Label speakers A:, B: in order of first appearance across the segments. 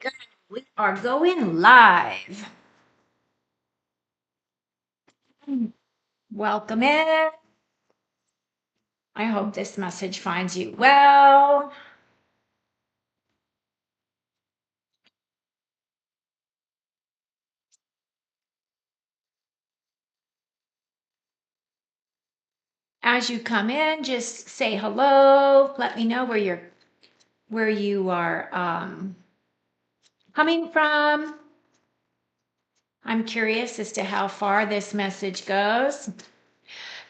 A: Good. We are going live. Welcome in. I hope this message finds you well. As you come in, just say hello. Let me know where you are coming from. I'm curious as to how far this message goes.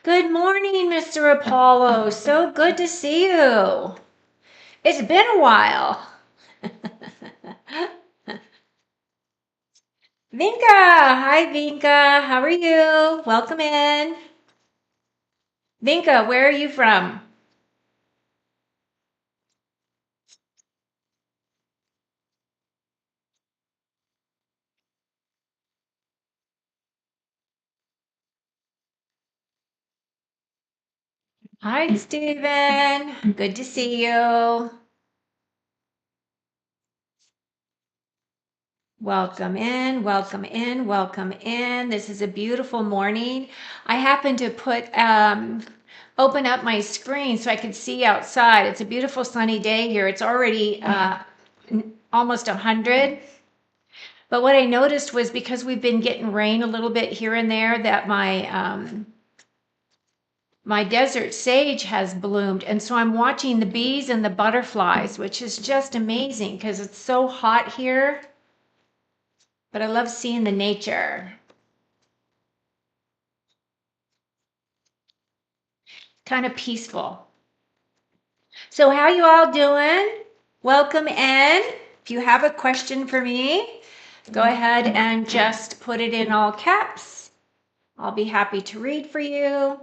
A: Good morning, Mr. Apollo. So good to see you. It's been a while. Vinka, hi Vinka, how are you? Welcome in. Vinka, where are you from? Hi, Stephen. Good to see you. Welcome in, welcome in, welcome in. This is a beautiful morning. I happened to open up my screen so I could see outside. It's a beautiful sunny day here. It's already almost 100. But what I noticed was because we've been getting rain a little bit here and there, that my desert sage has bloomed. And so I'm watching the bees and the butterflies, which is just amazing because it's so hot here. But I love seeing the nature. Kind of peaceful. So how you all doing? Welcome in. If you have a question for me, go ahead and just put it in all caps. I'll be happy to read for you.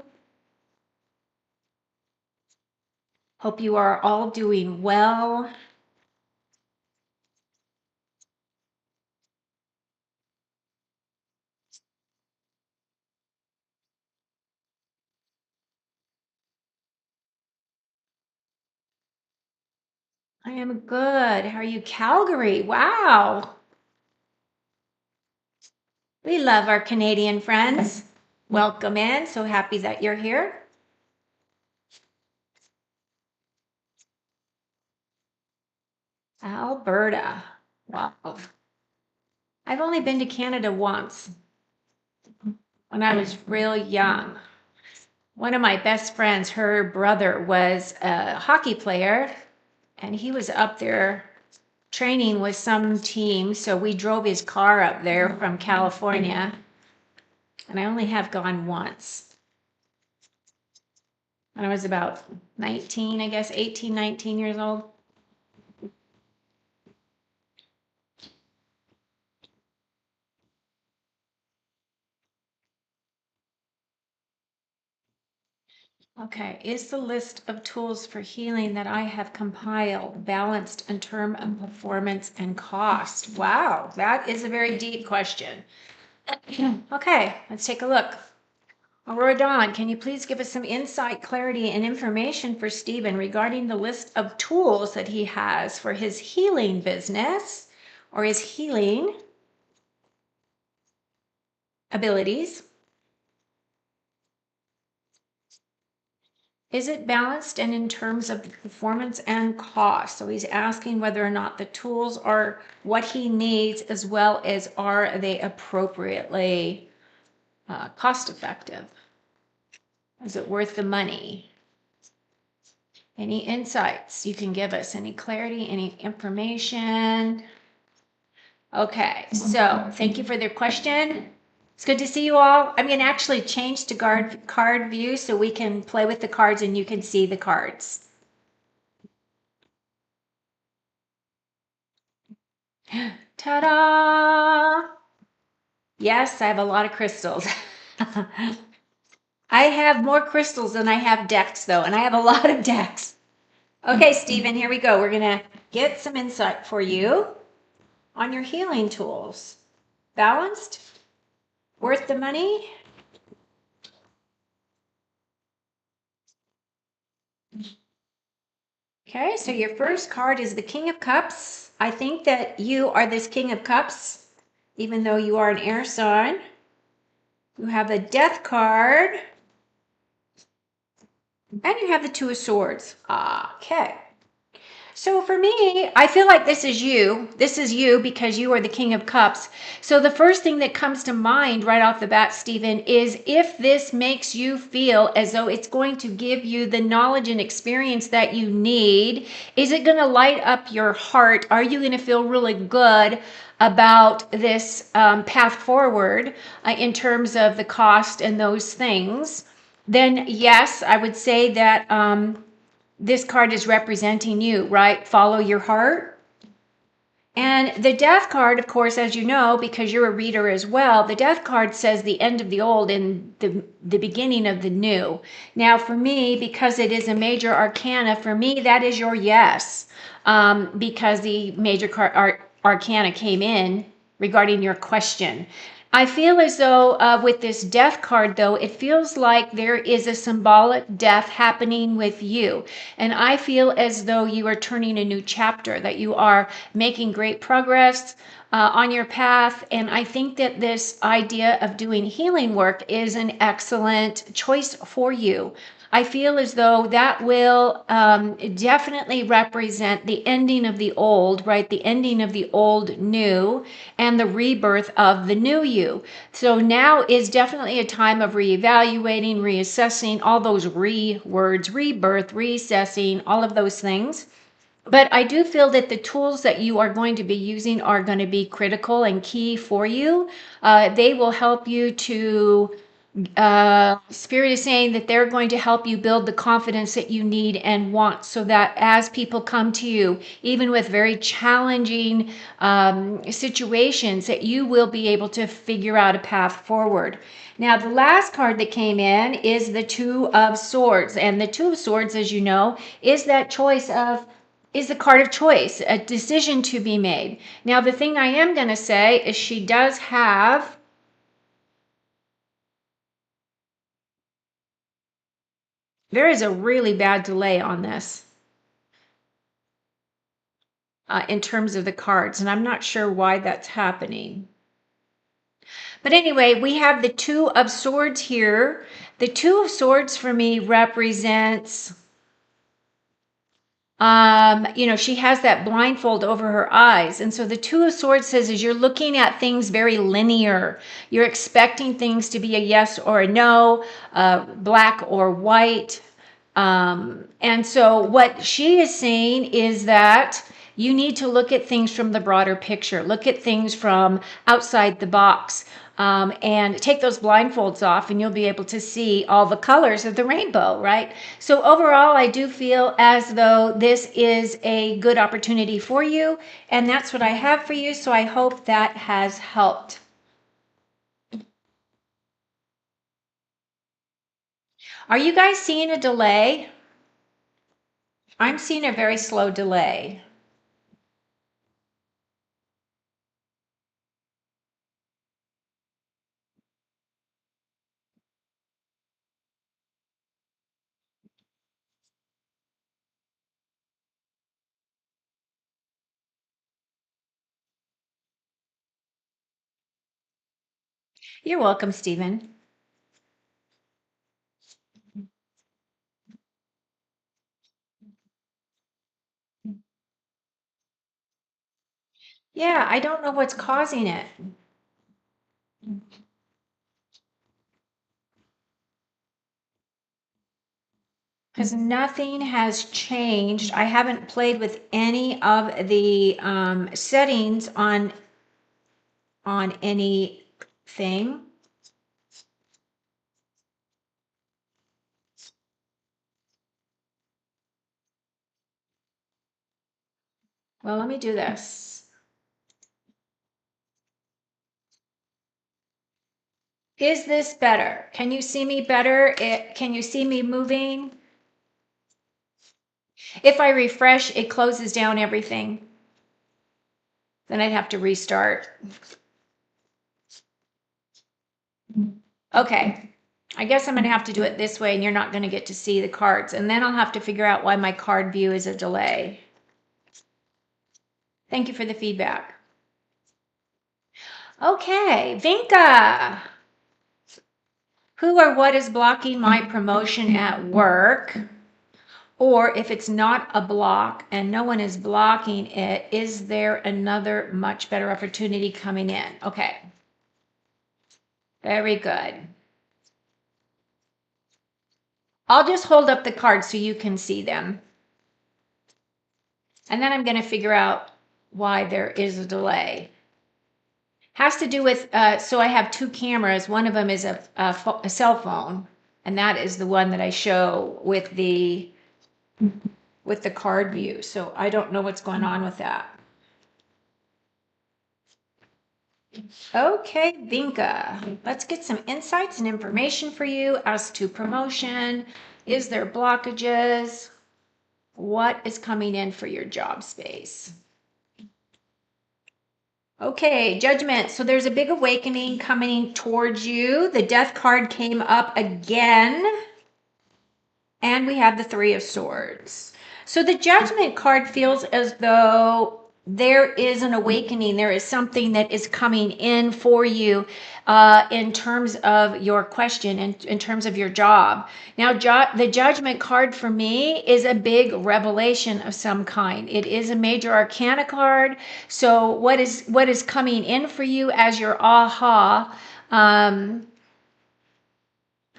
A: Hope you are all doing well. I am good. How are you? Calgary. Wow. We love our Canadian friends. Welcome in. So happy that you're here. Alberta. Wow. I've only been to Canada once when I was real young. One of my best friends, her brother was a hockey player, and he was up there training with some team. So we drove his car up there from California, and I only have gone once. When I was about 19, I guess, 18, 19 years old. Okay, is the list of tools for healing that I have compiled balanced in terms of performance and cost? Wow, that is a very deep question. Okay, let's take a look. Aurora Dawn, can you please give us some insight, clarity, and information for Stephen regarding the list of tools that he has for his healing business or his healing abilities? Is it balanced and in terms of performance and cost? So he's asking whether or not the tools are what he needs, as well as are they appropriately cost effective? Is it worth the money? Any insights you can give us? Any clarity, any information? Okay, so thank you for the question. It's good to see you all. I'm going to actually change to card view so we can play with the cards and you can see the cards. Ta-da! Yes, I have a lot of crystals. I have more crystals than I have decks though, and I have a lot of decks. Okay, Stephen, here we go. We're going to get some insight for you on your healing tools. Balanced? Worth the money? Okay, so your first card is the King of Cups. I think that you are this King of Cups, even though you are an air sign. You have the Death card, and you have the Two of Swords. Okay. So for me, I feel like this is you. This is you because you are the King of Cups. So the first thing that comes to mind right off the bat, Stephen, is if this makes you feel as though it's going to give you the knowledge and experience that you need, is it going to light up your heart? Are you going to feel really good about this path forward in terms of the cost and those things? Then yes, I would say that this card is representing you, right? Follow your heart. And the Death card, of course, as you know, because you're a reader as well, the Death card says the end of the old and the beginning of the new. Now, for me, because it is a major arcana, for me, that is your yes, because the major arcana came in regarding your question. I feel as though with this Death card, though, it feels like there is a symbolic death happening with you. And I feel as though you are turning a new chapter, that you are making great progress on your path. And I think that this idea of doing healing work is an excellent choice for you. I feel as though that will definitely represent the ending of the old, right? The ending of the old new and the rebirth of the new you. So now is definitely a time of reevaluating, reassessing, all those words, rebirth, reassessing, all of those things. But I do feel that the tools that you are going to be using are going to be critical and key for you. They will help you to Spirit is saying that they're going to help you build the confidence that you need and want so that as people come to you, even with very challenging situations, that you will be able to figure out a path forward. Now, the last card that came in is the Two of Swords. And the Two of Swords, as you know, is that choice of is the card of choice, a decision to be made. Now, the thing I am going to say is she does have there is a really bad delay on this in terms of the cards, and I'm not sure why that's happening. But anyway, we have the Two of Swords here. The Two of Swords for me represents, she has that blindfold over her eyes. And so the Two of Swords says, as you're looking at things very linear, you're expecting things to be a yes or a no, black or white. And so what she is saying is that you need to look at things from the broader picture, look at things from outside the box, and take those blindfolds off, and you'll be able to see all the colors of the rainbow, right? So overall, I do feel as though this is a good opportunity for you, and that's what I have for you. So I hope that has helped. Are you guys seeing a delay? I'm seeing a very slow delay. You're welcome, Stephen. Yeah, I don't know what's causing it. Because nothing has changed. I haven't played with any of the settings on anything. Well, let me do this. Is this better? Can you see me better? Can you see me moving? If I refresh, it closes down everything. Then I'd have to restart. Okay. I guess I'm going to have to do it this way, and you're not going to get to see the cards. And then I'll have to figure out why my card view is a delay. Thank you for the feedback. Okay, Vinka. Who or what is blocking my promotion at work? Or if it's not a block and no one is blocking it, is there another much better opportunity coming in? Okay. Very good. I'll just hold up the cards so you can see them. And then I'm going to figure out why there is a delay. Has to do with, so I have two cameras. One of them is a cell phone, and that is the one that I show with the card view. So I don't know what's going on with that. Okay, Vinka, let's get some insights and information for you as to promotion. Is there blockages? What is coming in for your job space? Okay, judgment. So there's a big awakening coming towards you. The death card came up again. And we have the Three of Swords. So the Judgment card feels as though there is an awakening. There is something that is coming in for you in terms of your question and in terms of your job. Now, the Judgment card for me is a big revelation of some kind. It is a major arcana card. So what is coming in for you as your aha?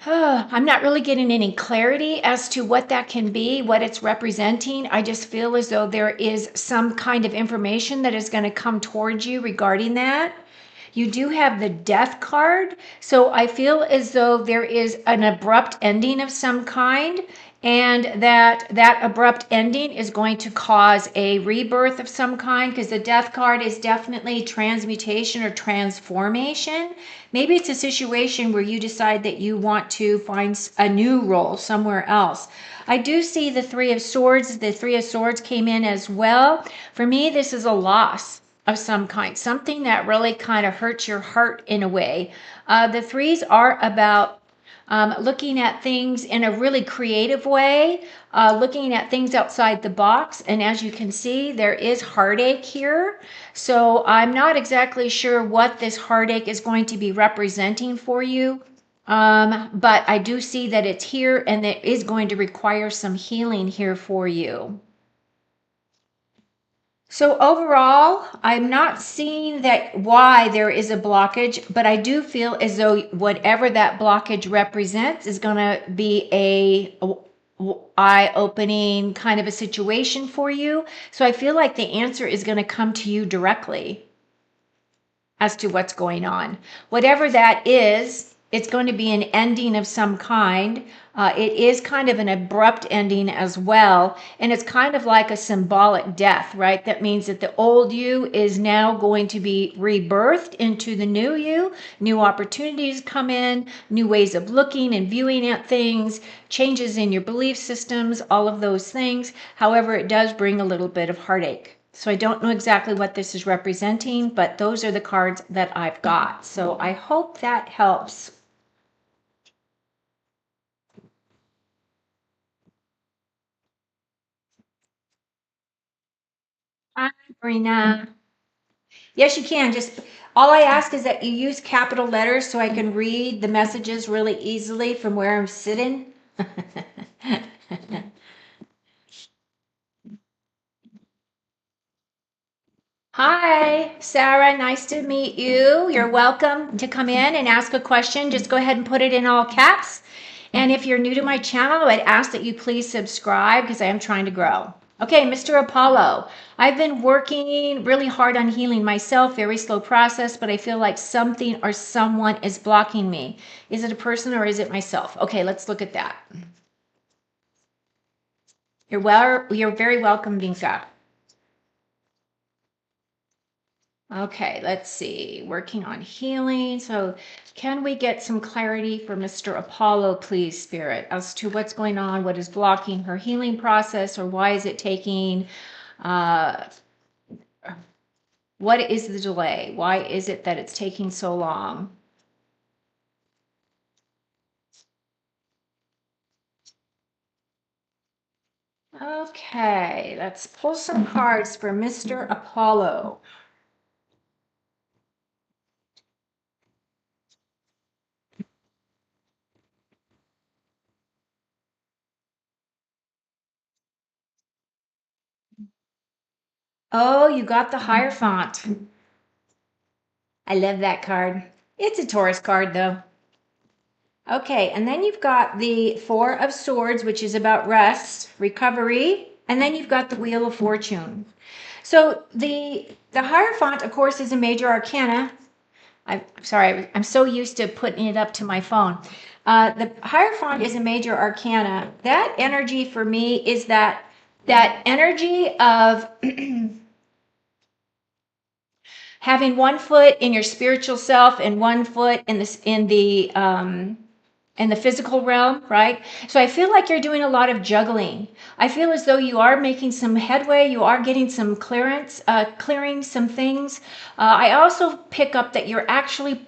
A: I'm not really getting any clarity as to what that can be, what it's representing. I just feel as though there is some kind of information that is going to come towards you regarding that. You do have the death card. So I feel as though there is an abrupt ending of some kind, and that abrupt ending is going to cause a rebirth of some kind, because the death card is definitely transmutation or transformation. Maybe it's a situation where you decide that you want to find a new role somewhere else. I do see the Three of Swords. The Three of Swords came in as well. For me, this is a loss of some kind, something that really kind of hurts your heart in a way. The threes are about looking at things in a really creative way, looking at things outside the box. And as you can see, there is heartache here. So I'm not exactly sure what this heartache is going to be representing for you. But I do see that it's here and it is going to require some healing here for you. So overall, I'm not seeing that why there is a blockage, but I do feel as though whatever that blockage represents is going to be a eye-opening kind of a situation for you. So I feel like the answer is going to come to you directly as to what's going on. Whatever that is, it's going to be an ending of some kind. It is kind of an abrupt ending as well. And it's kind of like a symbolic death, right? That means that the old you is now going to be rebirthed into the new you. New opportunities come in, new ways of looking and viewing at things, changes in your belief systems, all of those things. However, it does bring a little bit of heartache. So I don't know exactly what this is representing, but those are the cards that I've got. So I hope that helps. Hi, Brina. Yes, you can. Just all I ask is that you use capital letters so I can read the messages really easily from where I'm sitting. Hi, Sarah. Nice to meet you. You're welcome to come in and ask a question. Just go ahead and put it in all caps. And if you're new to my channel, I'd ask that you please subscribe because I am trying to grow. Okay, Mr. Apollo, I've been working really hard on healing myself, very slow process, but I feel like something or someone is blocking me. Is it a person or is it myself? Okay, let's look at that. You're very welcome, Vinka. Okay, let's see. Working on healing. So, can we get some clarity for Mr. Apollo, please, Spirit, as to what's going on? What is blocking her healing process, or why is it taking? Uh, what is the delay? Why is it that it's taking so long? Okay, let's pull some cards for Mr. Apollo. Oh, you got the Hierophant. I love that card. It's a Taurus card, though. Okay, and then you've got the Four of Swords, which is about rest, recovery, and then you've got the Wheel of Fortune. So the Hierophant, of course, is a major arcana. I'm sorry, I'm so used to putting it up to my phone. The Hierophant is a major arcana. That energy for me is that energy of having one foot in your spiritual self and one foot in the physical realm, right? So I feel like you're doing a lot of juggling. I feel as though you are making some headway. You are getting some clearance, clearing some things. I also pick up that you're actually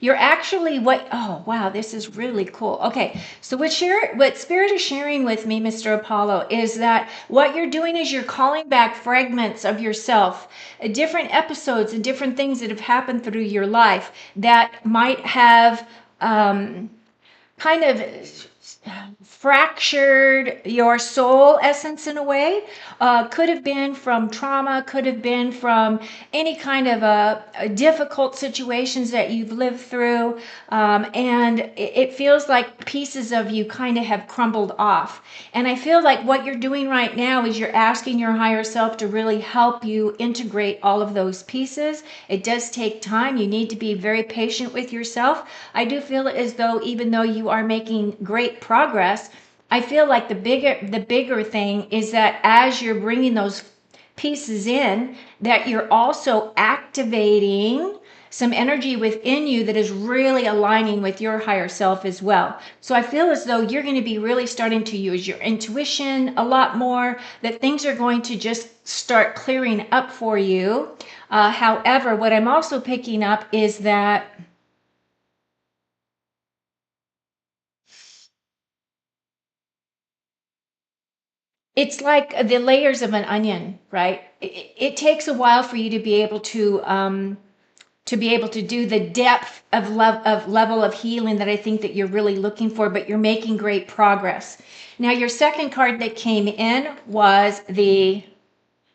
A: what, oh wow, this is really cool. Okay, so what Spirit is sharing with me, Mr. Apollo, is that what you're doing is you're calling back fragments of yourself, different episodes and different things that have happened through your life that might have kind of fractured your soul essence in a way. Could have been from trauma, could have been from any kind of difficult situations that you've lived through. And it feels like pieces of you kind of have crumbled off. And I feel like what you're doing right now is you're asking your higher self to really help you integrate all of those pieces. It does take time. You need to be very patient with yourself. I do feel as though even though you are making great progress, I feel like the bigger thing is that as you're bringing those pieces in, that you're also activating some energy within you that is really aligning with your higher self as well. So I feel as though you're going to be really starting to use your intuition a lot more, that things are going to just start clearing up for you. However, what I'm also picking up is that it's like the layers of an onion, right? It takes a while for you to be able to do the depth of level of healing that I think that you're really looking for, but you're making great progress. Now, your second card that came in was the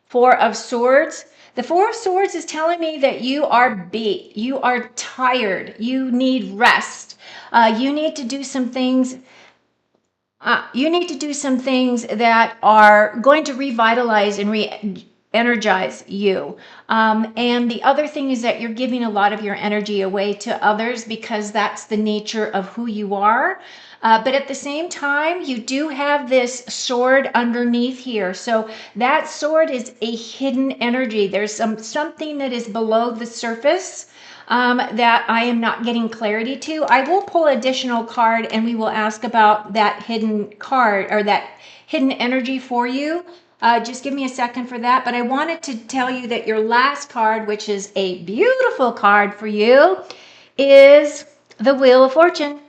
A: Four of Swords. The Four of Swords is telling me that you are beat, you are tired, you need rest. You need to do some things you need to do some things that are going to revitalize and energize you. And the other thing is that you're giving a lot of your energy away to others because that's the nature of who you are. But at the same time, you do have this sword underneath here. So that sword is a hidden energy. There's something that is below the surface that I am not getting clarity to. I will pull additional card and we will ask about that hidden card or that hidden energy for you. Just give me a second for that. But I wanted to tell you that your last card, which is a beautiful card for you, is the Wheel of Fortune.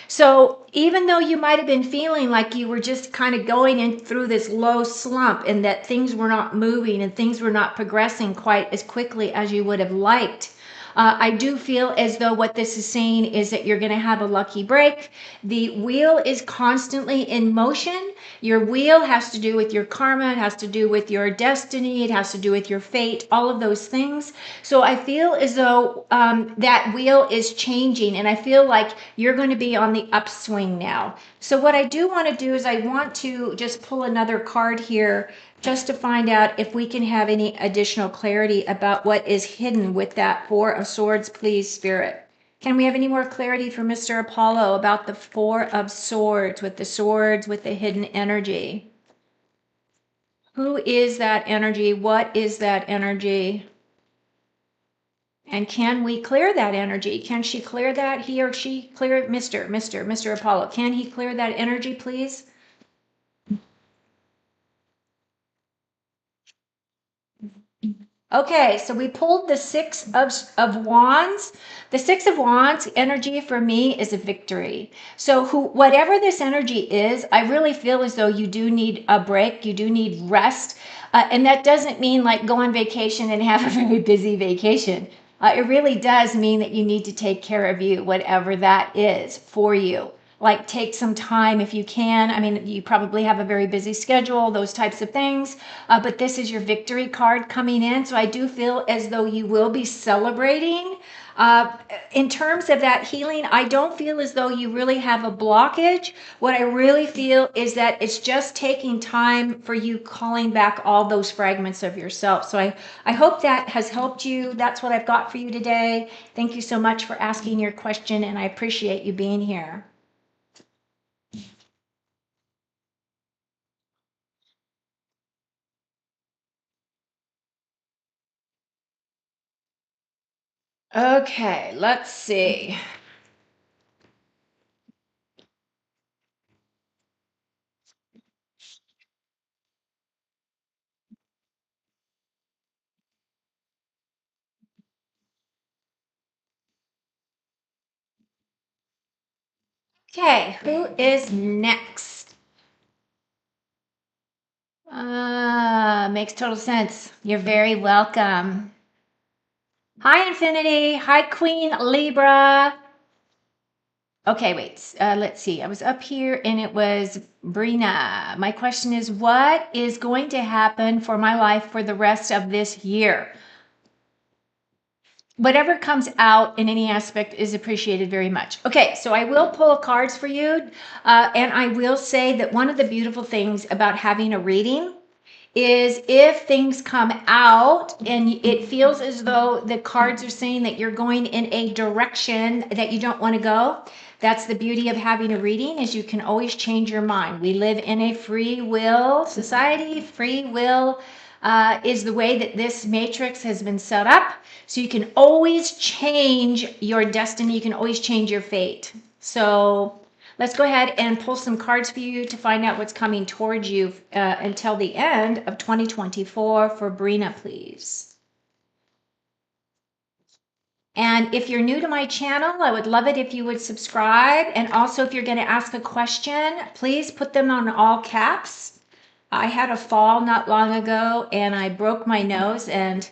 A: So even though you might have been feeling like you were just kind of going in through this low slump and that things were not moving and things were not progressing quite as quickly as you would have liked, I do feel as though what this is saying is that you're going to have a lucky break. The wheel is constantly in motion. Your wheel has to do with your karma, it has to do with your destiny, it has to do with your fate, all of those things. So I feel as though that wheel is changing, and I feel like you're going to be on the upswing now. So what I do want to do is I want to just pull another card here just to find out if we can have any additional clarity about what is hidden with that Four of Swords, please, Spirit. Can we have any more clarity for Mr. Apollo about the Four of Swords, with the hidden energy? Who is that energy? What is that energy? And can we clear that energy? Can she clear that? He or she clear it? Mr. Apollo, can he clear that energy, please? Okay, so we pulled the Six of Wands. The Six of Wands energy for me is a victory. So whatever this energy is, I really feel as though you do need a break. You do need rest. And that doesn't mean like go on vacation and have a very busy vacation. It really does mean that you need to take care of you, whatever that is for you. Like take some time if you can. I mean, you probably have a very busy schedule, those types of things. But this is your victory card coming in. So I do feel as though you will be celebrating. In terms of that healing, I don't feel as though you really have a blockage. What I really feel is that it's just taking time for you calling back all those fragments of yourself. So I hope that has helped you. That's what I've got for you today. Thank you so much for asking your question, and I appreciate you being here. Okay, let's see. Okay, who is next? Makes total sense. You're very welcome. Hi, Infinity. Hi, Queen Libra. Okay, wait. Let's see. I was up here and it was Brina. My question is, what is going to happen for my life for the rest of this year? Whatever comes out in any aspect is appreciated very much. Okay, so I will pull cards for you. And I will say that one of the beautiful things about having a reading is if things come out and it feels as though the cards are saying that you're going in a direction that you don't want to go. That's the beauty of having a reading, is you can always change your mind. We live in a free will society. Free will is the way that this matrix has been set up. So you can always change your destiny. You can always change your fate. So let's go ahead and pull some cards for you to find out what's coming towards you until the end of 2024 for Brina, please. And if you're new to my channel, I would love it if you would subscribe. And also, if you're going to ask a question, please put them on all caps. I had a fall not long ago and I broke my nose, and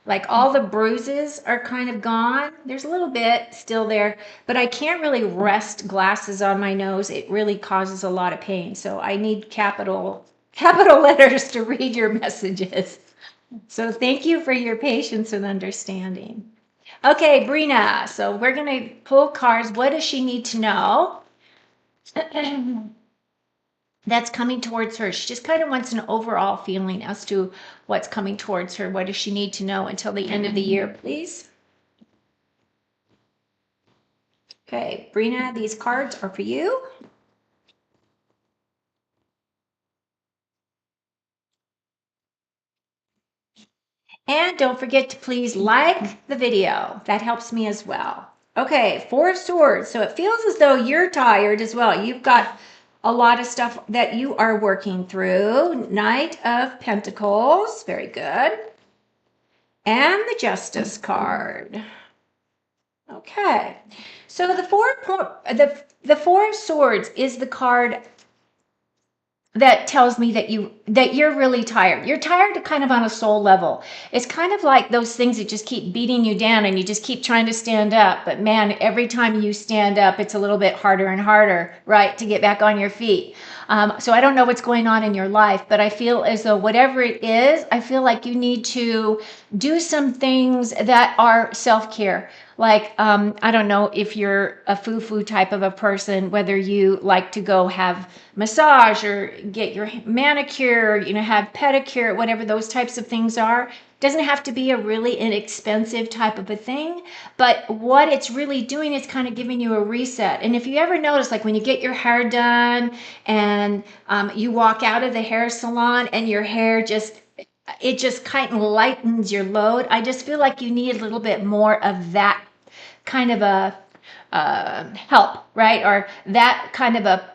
A: like all the bruises are kind of gone. There's a little bit still there, but I can't really rest glasses on my nose. It really causes a lot of pain. So I need capital letters to read your messages. So thank you for your patience and understanding. Okay, Brina. So we're going to pull cards. What does she need to know? That's coming towards her. She just kind of wants an overall feeling as to what's coming towards her. What does she need to know until the end of the year, please? Okay, Brina, these cards are for you. And don't forget to please like the video. That helps me as well. Okay, Four of Swords. So it feels as though you're tired as well. You've got a lot of stuff that you are working through. Knight of Pentacles. Very good. And the Justice card. Okay. So the Four of Swords is the card that tells me that you're really tired. You're tired kind of on a soul level. It's kind of like those things that just keep beating you down and you just keep trying to stand up. But man, every time you stand up, it's a little bit harder and harder, right, to get back on your feet. So I don't know what's going on in your life, but I feel as though whatever it is, I feel like you need to do some things that are self-care. Like, I don't know if you're a foo-foo type of a person, whether you like to go have massage or get your manicure, have pedicure, whatever those types of things are. Doesn't have to be a really inexpensive type of a thing, but what it's really doing is kind of giving you a reset. And if you ever notice, like when you get your hair done and you walk out of the hair salon and your hair just kind of lightens your load. I just feel like you need a little bit more of that kind of a help, right? Or that kind of a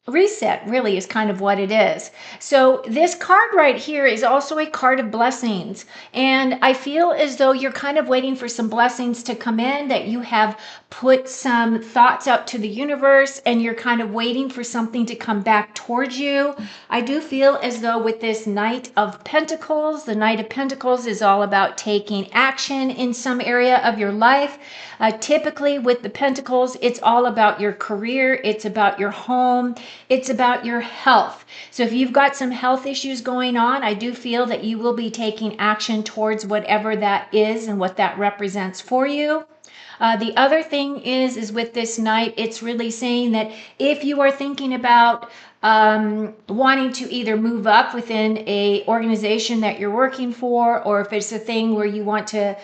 A: reset really is kind of what it is. So this card right here is also a card of blessings, and I feel as though you're kind of waiting for some blessings to come in, that you have put some thoughts out to the universe and you're kind of waiting for something to come back towards you. I do feel as though with this Knight of Pentacles, the Knight of Pentacles is all about taking action in some area of your life. Typically with the Pentacles, it's all about your career, it's about your home, it's about your health. So if you've got some health issues going on, I do feel that you will be taking action towards whatever that is and what that represents for you. The other thing is with this Knight, it's really saying that if you are thinking about wanting to either move up within a organization that you're working for, or if it's a thing where you want to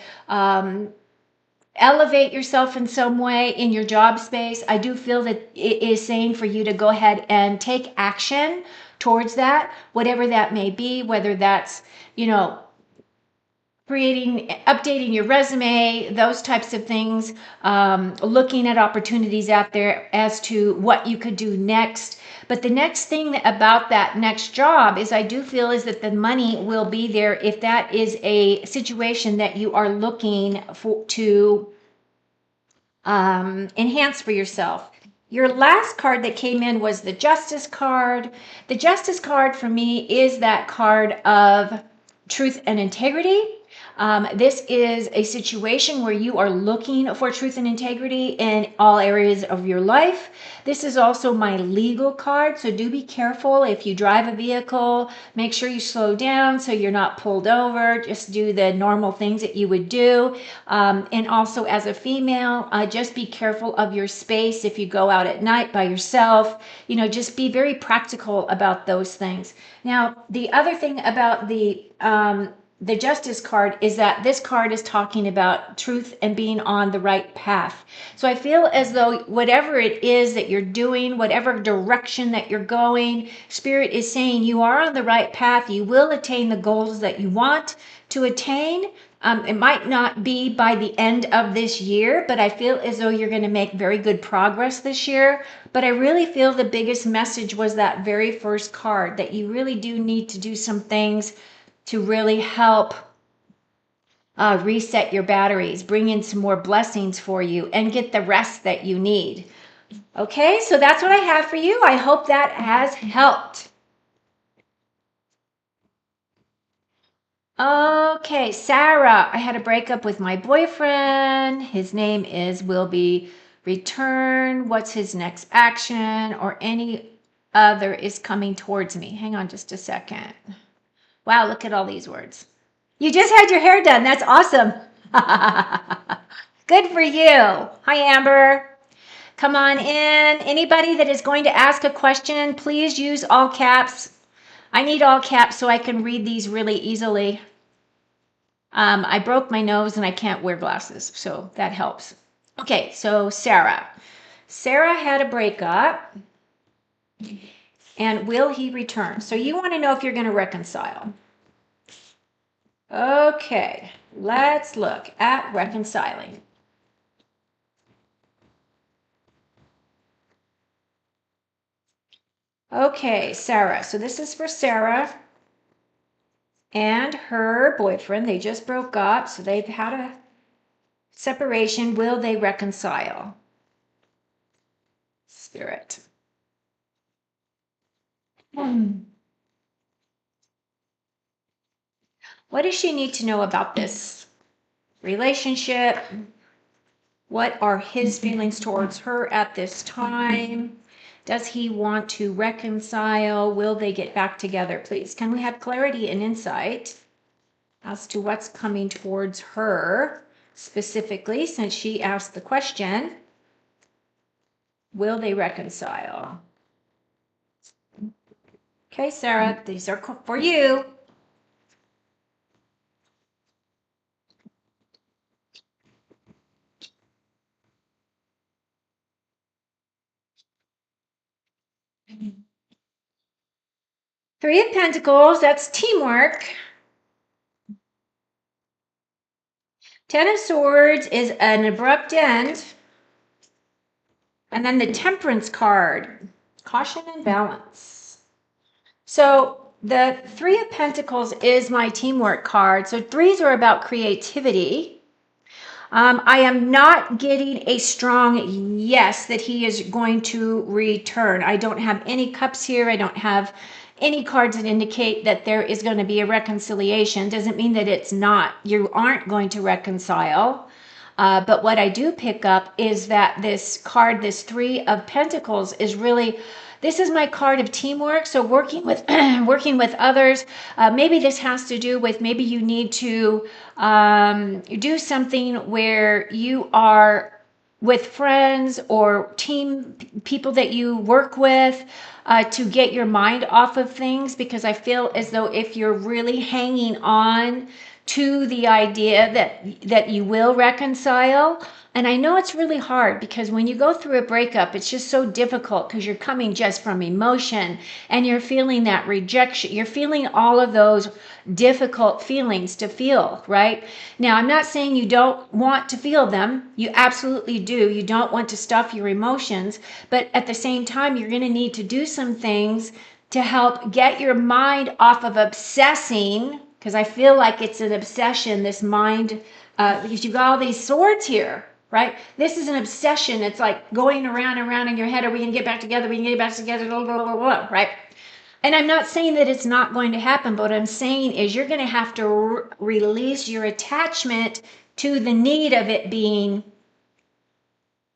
A: elevate yourself in some way in your job space, I do feel that it is saying for you to go ahead and take action towards that, whatever that may be, whether that's, updating your resume, those types of things, looking at opportunities out there as to what you could do next. But the next thing about that next job is I do feel is that the money will be there if that is a situation that you are looking for to enhance for yourself. Your last card that came in was the Justice card. The Justice card for me is that card of truth and integrity. This is a situation where you are looking for truth and integrity in all areas of your life. This is also my legal card, so do be careful if you drive a vehicle. Make sure you slow down so you're not pulled over. Just do the normal things that you would do. And also as a female, just be careful of your space if you go out at night by yourself. Just be very practical about those things. Now, the other thing about the Justice card is that this card is talking about truth and being on the right path. So I feel as though whatever it is that you're doing, whatever direction that you're going, Spirit is saying you are on the right path. You will attain the goals that you want to attain. It might not be by the end of this year, but I feel as though you're going to make very good progress this year. But I really feel the biggest message was that very first card, that you really do need to do some things to really help reset your batteries, bring in some more blessings for you, and get the rest that you need. Okay, so that's what I have for you. I hope that has helped. Okay, Sarah, I had a breakup with my boyfriend. His name is will be return. What's his next action, or any other is coming towards me? Hang on just a second. Wow, look at all these words. You just had your hair done. That's awesome. Good for you. Hi, Amber. Come on in. Anybody that is going to ask a question, please use all caps. I need all caps so I can read these really easily. I broke my nose and I can't wear glasses, so that helps. Okay, so Sarah. Sarah had a breakup, and will he return? So you want to know if you're going to reconcile. Okay, let's look at reconciling. Okay, Sarah. So this is for Sarah and her boyfriend. They just broke up, so they've had a separation. Will they reconcile? Spirit. What does she need to know about this relationship? What are his feelings towards her at this time? Does he want to reconcile? Will they get back together? Please, can we have clarity and insight as to what's coming towards her specifically, since she asked the question? Will they reconcile? Okay, Sarah, these are for you. Three of Pentacles, that's teamwork. Ten of Swords is an abrupt end. And then the Temperance card. Caution and balance. So the Three of Pentacles is my teamwork card. So threes are about creativity. I am not getting a strong yes that he is going to return. I don't have any cups here. I don't have any cards that indicate that there is going to be a reconciliation. Doesn't mean that it's not. You aren't going to reconcile. But what I do pick up is that this card, this Three of Pentacles, is really, this is my card of teamwork. So working with working with others. Maybe this has to do with, maybe you need to do something where you are with friends or team people that you work with, to get your mind off of things, because I feel as though if you're really hanging on to the idea that you will reconcile. And I know it's really hard, because when you go through a breakup, it's just so difficult, because you're coming just from emotion and you're feeling that rejection. You're feeling all of those difficult feelings to feel, right? Now, I'm not saying you don't want to feel them. You absolutely do. You don't want to stuff your emotions. But at the same time, you're going to need to do some things to help get your mind off of obsessing, because I feel like it's an obsession, this mind, because you've got all these swords here, right? This is an obsession. It's like going around and around in your head. Are we going to get back together? We can get back together, blah, blah, blah, blah, right? And I'm not saying that it's not going to happen, but what I'm saying is you're going to have to release your attachment to the need of it being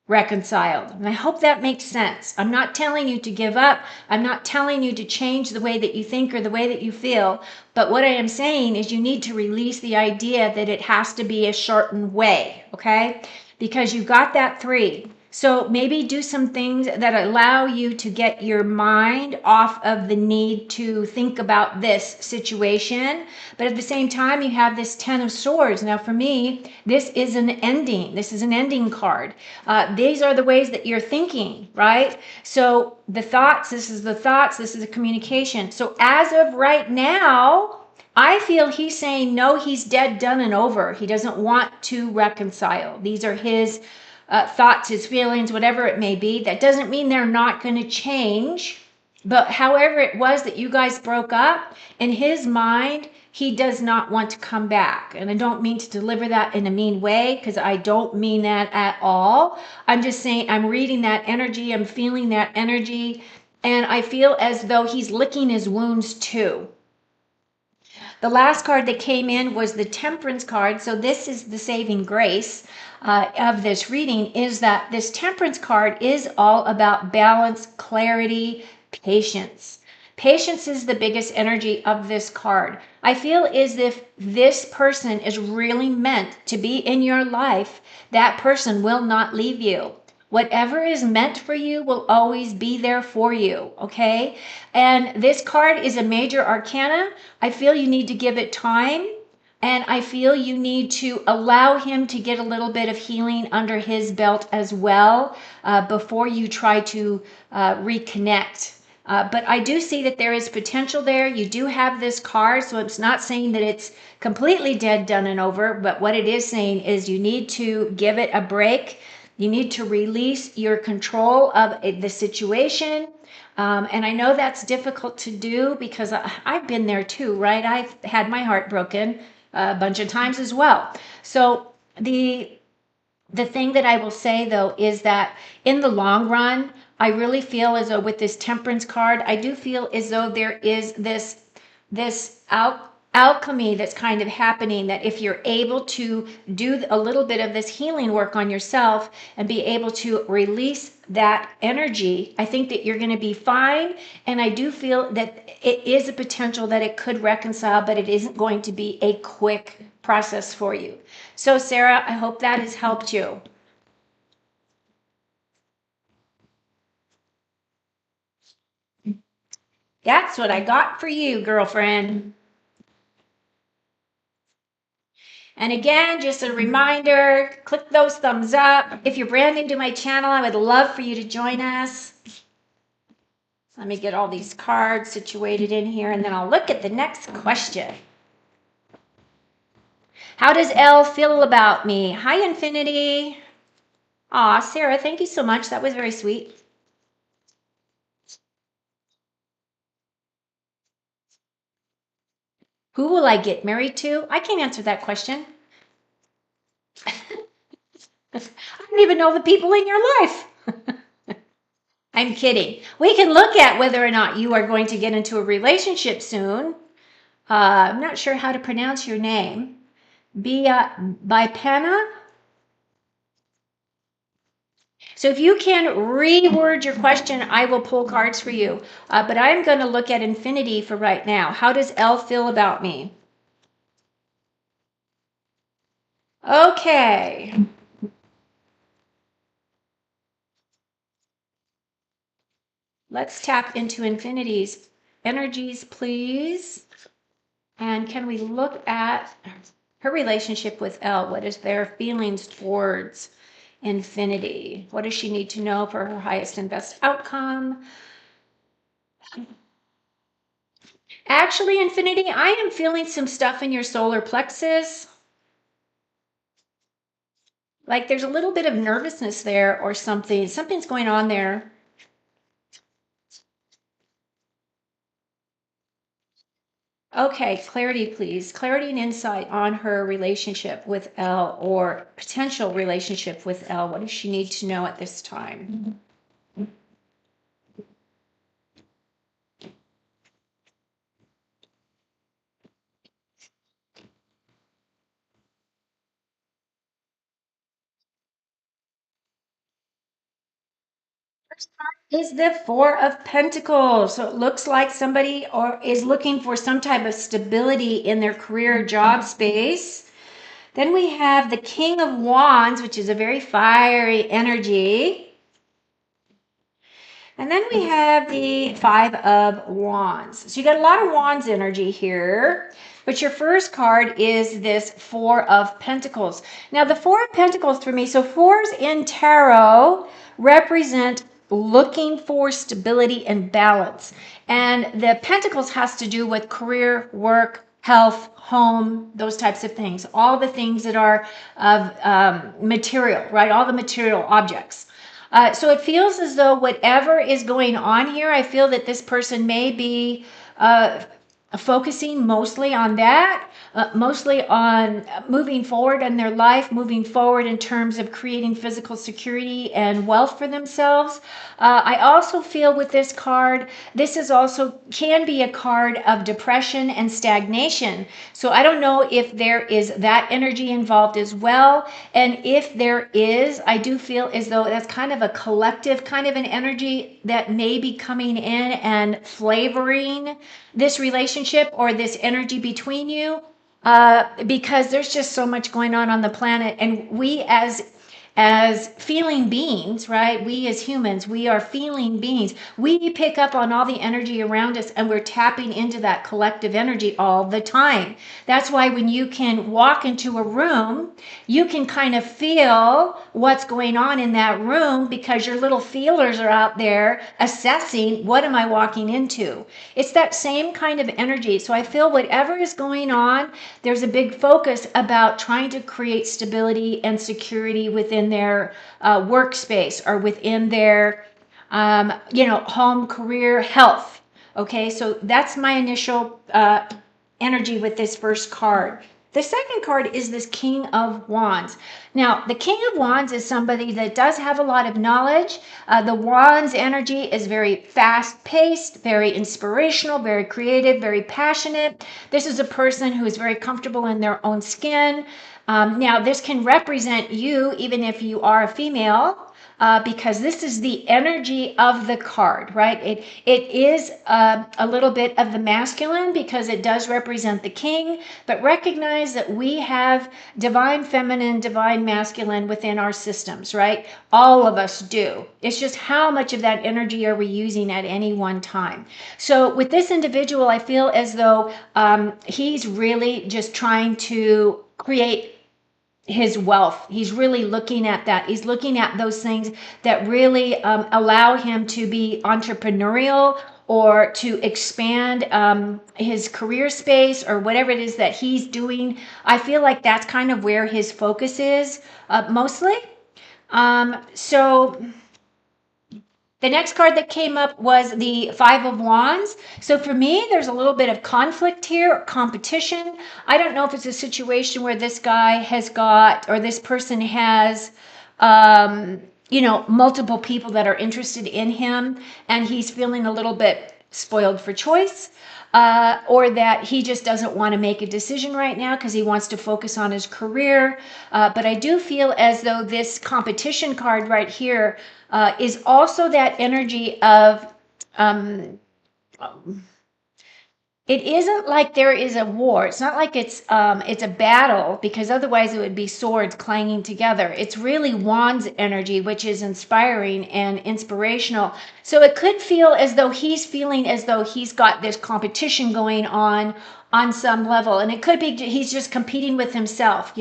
A: reconciled. And I hope that makes sense. I'm not telling you to give up. I'm not telling you to change the way that you think or the way that you feel. But what I am saying is you need to release the idea that it has to be a certain way, okay? Because you got that three. So maybe do some things that allow you to get your mind off of the need to think about this situation. But at the same time, you have this Ten of Swords. Now, for me, this is an ending. This is an ending card. These are the ways that you're thinking, right? So the thoughts, this is the thoughts, this is the communication. So as of right now, I feel he's saying, no, he's dead, done, and over. He doesn't want to reconcile. These are his thoughts, his feelings, whatever it may be. That doesn't mean they're not going to change. But however it was that you guys broke up, in his mind, he does not want to come back. And I don't mean to deliver that in a mean way, because I don't mean that at all. I'm just saying, I'm reading that energy. I'm feeling that energy. And I feel as though he's licking his wounds too. The last card that came in was the Temperance card. So this is the saving grace of this reading, is that this Temperance card is all about balance, clarity, patience. Patience is the biggest energy of this card. I feel as if this person is really meant to be in your life. That person will not leave you. Whatever is meant for you will always be there for you, okay? And this card is a major arcana. I feel you need to give it time, and I feel you need to allow him to get a little bit of healing under his belt as well, before you try to reconnect. But I do see that there is potential there. You do have this card, so it's not saying that it's completely dead, done, and over. But what it is saying is you need to give it a break. You need to release your control of the situation. And I know that's difficult to do, because I've been there too, right? I've had my heart broken a bunch of times as well. So the thing that I will say though is that in the long run, I really feel as though with this Temperance card, I do feel as though there is this alchemy that's kind of happening, that if you're able to do a little bit of this healing work on yourself and be able to release that energy, I think that you're going to be fine. And I do feel that it is a potential that it could reconcile, but it isn't going to be a quick process for you. So Sarah, I hope that has helped you. That's what I got for you, girlfriend. And again, just a reminder, click those thumbs up. If you're brand new to my channel, I would love for you to join us. Let me get all these cards situated in here, and then I'll look at the next question. How does Elle feel about me? Hi, Infinity. Aw, Sarah, thank you so much. That was very sweet. Who will I get married to? I can't answer that question. I don't even know the people in your life. I'm kidding. We can look at whether or not you are going to get into a relationship soon. I'm not sure how to pronounce your name. Bipana. So if you can reword your question, I will pull cards for you. But I'm going to look at infinity for right now. How does L feel about me? Okay. Let's tap into infinity's energies, please. And can we look at her relationship with L? What is their feelings towards infinity? What does she need to know for her highest and best outcome? Actually, infinity, I am feeling some stuff in your solar plexus. Like there's a little bit of nervousness there or something. Something's going on there. Okay, clarity, please. Clarity and insight on her relationship with L or potential relationship with L. What does she need to know at this time? Is the Four of Pentacles. So it looks like somebody or is looking for some type of stability in their career job space. Then we have the King of Wands, which is a very fiery energy. And then we have the Five of Wands. So you got a lot of Wands energy here. But your first card is this Four of Pentacles. Now, the Four of Pentacles for me, so fours in tarot represent looking for stability and balance. And the Pentacles has to do with career, work, health, home, those types of things. All the things that are of material, right? All the material objects. So it feels as though whatever is going on here, I feel that this person may be focusing mostly on that, mostly on moving forward in their life, moving forward in terms of creating physical security and wealth for themselves. I also feel with this card, this is also can be a card of depression and stagnation. So I don't know if there is that energy involved as well. And if there is, I do feel as though that's kind of a collective kind of an energy that may be coming in and flavoring this relationship or this energy between you, because there's just so much going on the planet, and we as feeling beings, right? We as humans, we are feeling beings. We pick up on all the energy around us and we're tapping into that collective energy all the time. That's why when you can walk into a room, you can kind of feel what's going on in that room because your little feelers are out there assessing what am I walking into. It's that same kind of energy. So I feel whatever is going on, there's a big focus about trying to create stability and security within their workspace or within their home, career, health. Okay, so that's my initial energy with this first card. The second card is this King of Wands. Now, the King of Wands is somebody that does have a lot of knowledge. The Wands energy is very fast-paced, very inspirational, very creative, very passionate. This is a person who is very comfortable in their own skin. Now, this can represent you, even if you are a female, because this is the energy of the card, right? It is a little bit of the masculine because it does represent the king, but recognize that we have divine feminine, divine masculine within our systems, right? All of us do. It's just how much of that energy are we using at any one time. So with this individual, I feel as though he's really just trying to create his wealth. He's really looking at that. He's looking at those things that really allow him to be entrepreneurial or to expand his career space or whatever it is that he's doing. I feel like that's kind of where his focus is mostly. So The next card that came up was the Five of Wands. So for me, there's a little bit of conflict here, competition. I don't know if it's a situation where this guy has got, or this person has, multiple people that are interested in him, and he's feeling a little bit spoiled for choice. Or that he just doesn't want to make a decision right now because he wants to focus on his career. But I do feel as though this competition card right here is also that energy of um, it isn't like there is a war. It's not like it's a battle, because otherwise it would be swords clanging together. It's really wands energy, which is inspiring and inspirational. So it could feel as though he's feeling as though he's got this competition going on some level, and it could be he's just competing with himself.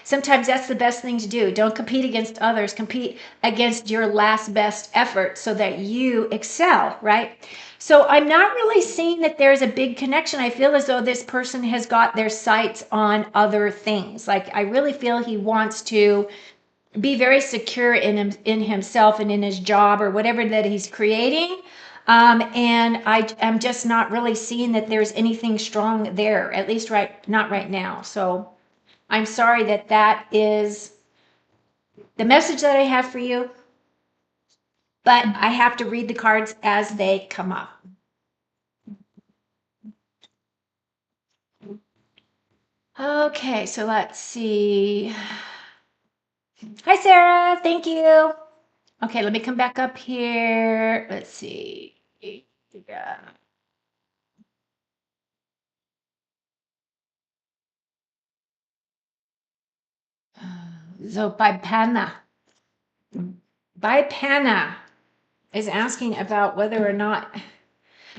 A: Sometimes that's the best thing to do. Don't compete against others, compete against your last best effort so that you excel, right? So I'm not really seeing that there's a big connection. I feel as though this person has got their sights on other things. Like, I really feel he wants to be very secure in himself and in his job or whatever that he's creating. And I am just not really seeing that there's anything strong there, at least not right now. So I'm sorry that is the message that I have for you, but I have to read the cards as they come up. Okay, so let's see. Hi, Sarah. Thank you. Okay, let me come back up here. Let's see. Yeah. So Bipana is asking about whether or not.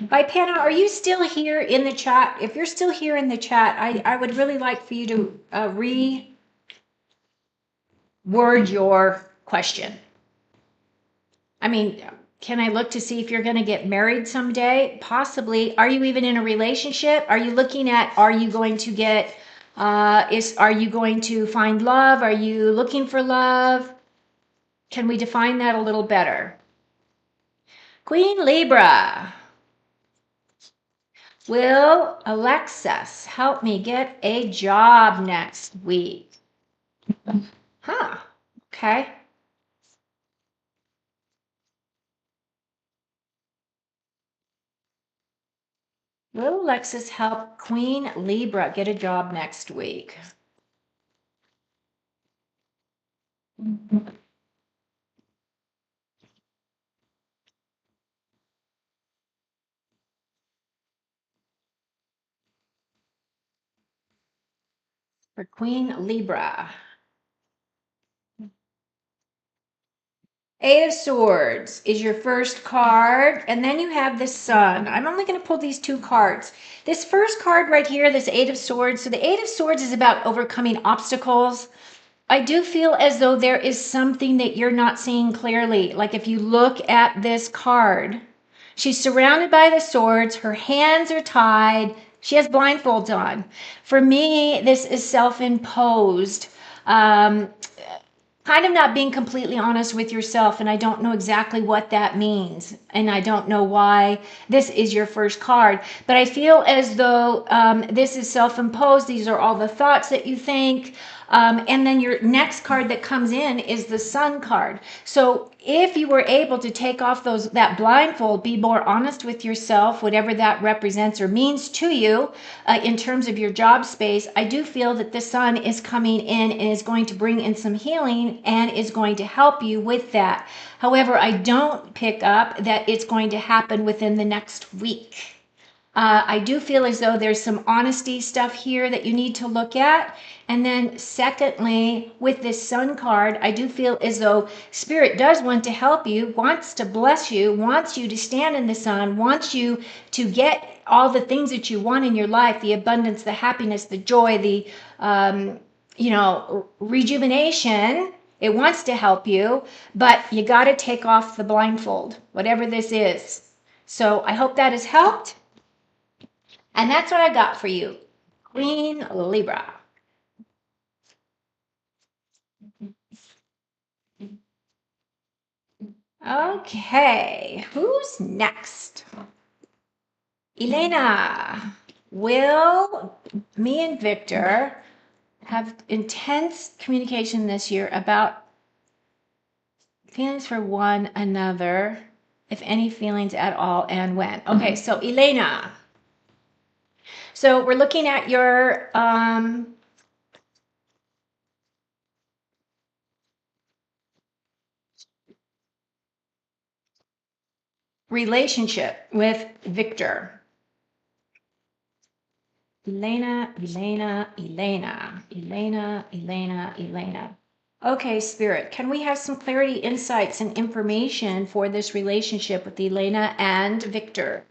A: Bipana, are you still here in the chat? If you're still here in the chat, I would really like for you to reword your question. I mean, can I look to see if you're going to get married someday? Possibly. Are you even in a relationship? Are you looking at, are you going to get, are you going to find love? Are you looking for love? Can we define that a little better? Queen Libra. Will Alexis help me get a job next week? Huh. Okay. Will Alexis help Queen Libra get a job next week? For Queen Libra. Eight of Swords is your first card, and then you have the Sun. I'm only going to pull these two cards. This first card right here, this Eight of Swords. So the Eight of Swords is about overcoming obstacles. I do feel as though there is something that you're not seeing clearly. Like, if you look at this card, she's surrounded by the swords. Her hands are tied. She has blindfolds on. For me, this is self-imposed. Kind of not being completely honest with yourself, and I don't know exactly what that means, and I don't know why this is your first card, but I feel as though this is self-imposed. These are all the thoughts that you think. And then your next card that comes in is the Sun card. So if you were able to take off that blindfold, be more honest with yourself, whatever that represents or means to you in terms of your job space, I do feel that the Sun is coming in and is going to bring in some healing and is going to help you with that. However, I don't pick up that it's going to happen within the next week. I do feel as though there's some honesty stuff here that you need to look at. And then secondly, with this Sun card, I do feel as though Spirit does want to help you, wants to bless you, wants you to stand in the sun, wants you to get all the things that you want in your life, the abundance, the happiness, the joy, the, rejuvenation. It wants to help you, but you got to take off the blindfold, whatever this is. So I hope that has helped. And that's what I got for you, Queen Libra. Okay, who's next? Elena, will me and Victor have intense communication this year about feelings for one another, if any feelings at all, and when? Okay, so Elena. So we're looking at your relationship with Victor. Elena, Elena, Elena, Elena, Elena, Elena. Okay, Spirit, can we have some clarity, insights, and information for this relationship with Elena and Victor?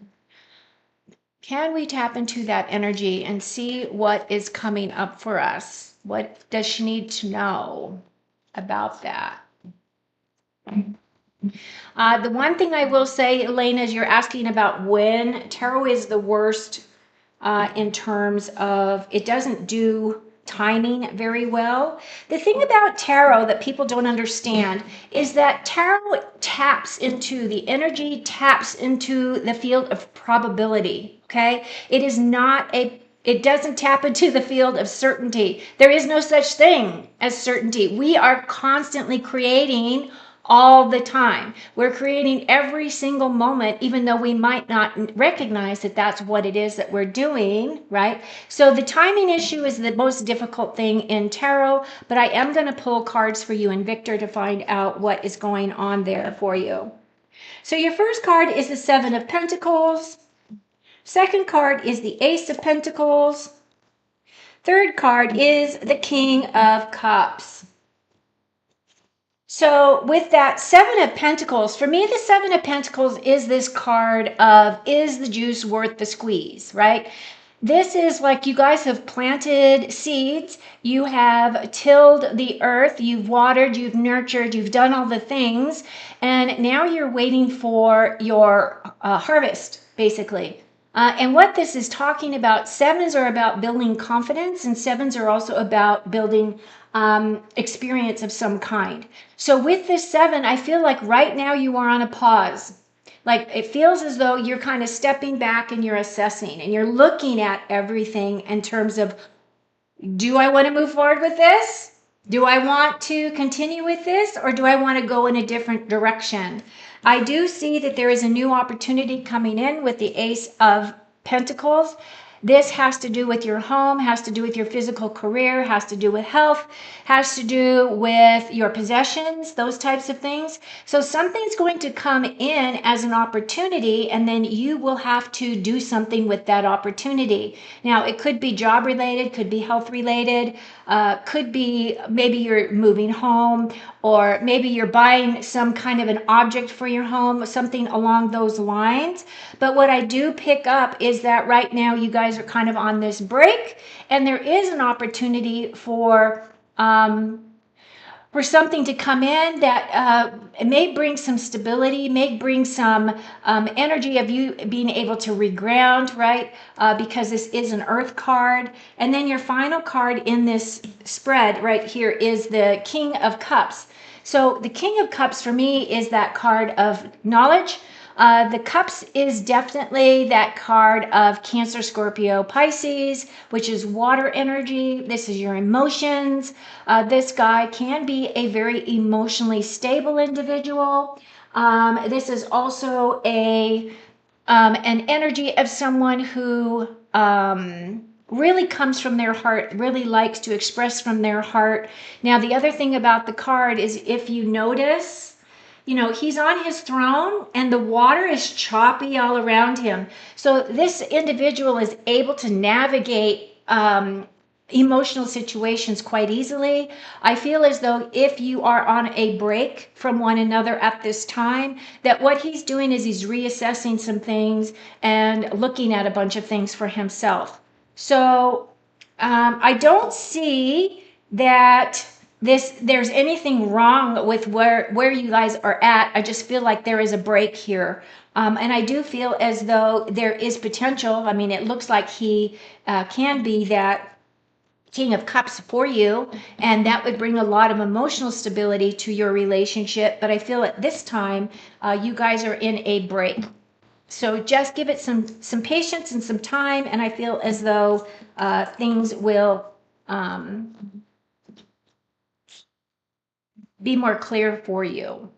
A: Can we tap into that energy and see what is coming up for us? What does she need to know about that? The one thing I will say, Elena, is you're asking about when. Tarot is the worst in terms of it doesn't do timing very well. The thing about tarot that people don't understand is that tarot taps into the energy, taps into the field of probability. Okay, it doesn't tap into the field of certainty. There is no such thing as certainty. We are constantly creating all the time. We're creating every single moment, even though we might not recognize that that's what it is that we're doing, right? So the timing issue is the most difficult thing in tarot, but I am going to pull cards for you and Victor to find out what is going on there for you. So your first card is the Seven of Pentacles. Second card is the Ace of Pentacles. Third card is the King of Cups. So with that Seven of Pentacles, for me, the Seven of Pentacles is this card of, is the juice worth the squeeze, right? This is like you guys have planted seeds, you have tilled the earth, you've watered, you've nurtured, you've done all the things, and now you're waiting for your harvest, basically. And what this is talking about, sevens are about building confidence, and sevens are also about building experience of some kind. So with this seven, I feel like right now you are on a pause. Like it feels as though you're kind of stepping back and you're assessing and you're looking at everything in terms of, do I want to move forward with this? Do I want to continue with this, or do I want to go in a different direction? I do see that there is a new opportunity coming in with the Ace of Pentacles. This has to do with your home, has to do with your physical career, has to do with health, has to do with your possessions, those types of things. So something's going to come in as an opportunity, and then you will have to do something with that opportunity. Now, it could be job related, could be health related, could be maybe you're moving home, or maybe you're buying some kind of an object for your home, something along those lines. But what I do pick up is that right now you guys are kind of on this break, and there is an opportunity for something to come in that may bring some stability, may bring some energy of you being able to reground, right? Because this is an earth card. And then your final card in this spread right here is the King of Cups. So the King of Cups for me is that card of knowledge. The Cups is definitely that card of Cancer, Scorpio, Pisces, which is water energy. This is your emotions. This guy can be a very emotionally stable individual. This is also an energy of someone who really comes from their heart, really likes to express from their heart. Now, the other thing about the card is if you notice, he's on his throne and the water is choppy all around him. So this individual is able to navigate emotional situations quite easily. I feel as though if you are on a break from one another at this time, that what he's doing is he's reassessing some things and looking at a bunch of things for himself. So I don't see that there's anything wrong with where you guys are at. I just feel like there is a break here. And I do feel as though there is potential. I mean, it looks like he can be that King of Cups for you, and that would bring a lot of emotional stability to your relationship. But I feel at this time, you guys are in a break. So just give it some patience and some time, and I feel as though things will be more clear for you.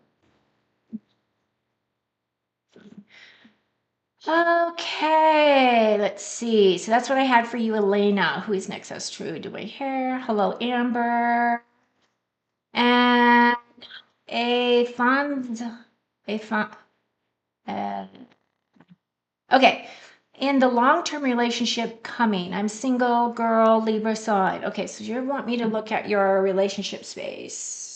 A: Okay, let's see. So that's what I had for you, Elena. Who is next? That's true. Do my hair. Hello, Amber. And a fund. A fund. Okay. In the long-term relationship coming, I'm single, girl, Libra sign. Okay, so you want me to look at your relationship space.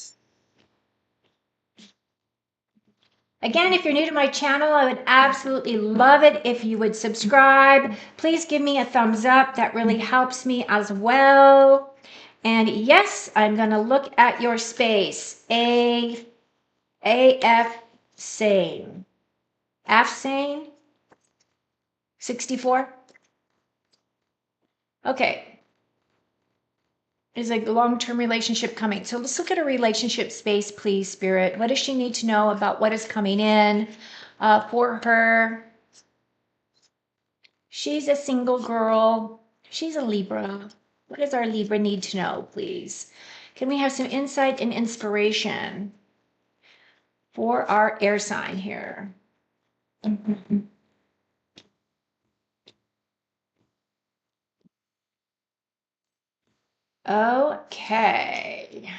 A: Again, if you're new to my channel, I would absolutely love it if you would subscribe. Please give me a thumbs up. That really helps me as well. And yes, I'm going to look at your space. AF sane. F sane? 64? Okay. Is a long-term relationship coming? So let's look at a relationship space, please, Spirit. What does she need to know about what is coming in for her? She's a single girl. She's a Libra. What does our Libra need to know, please? Can we have some insight and inspiration for our air sign here? Okay.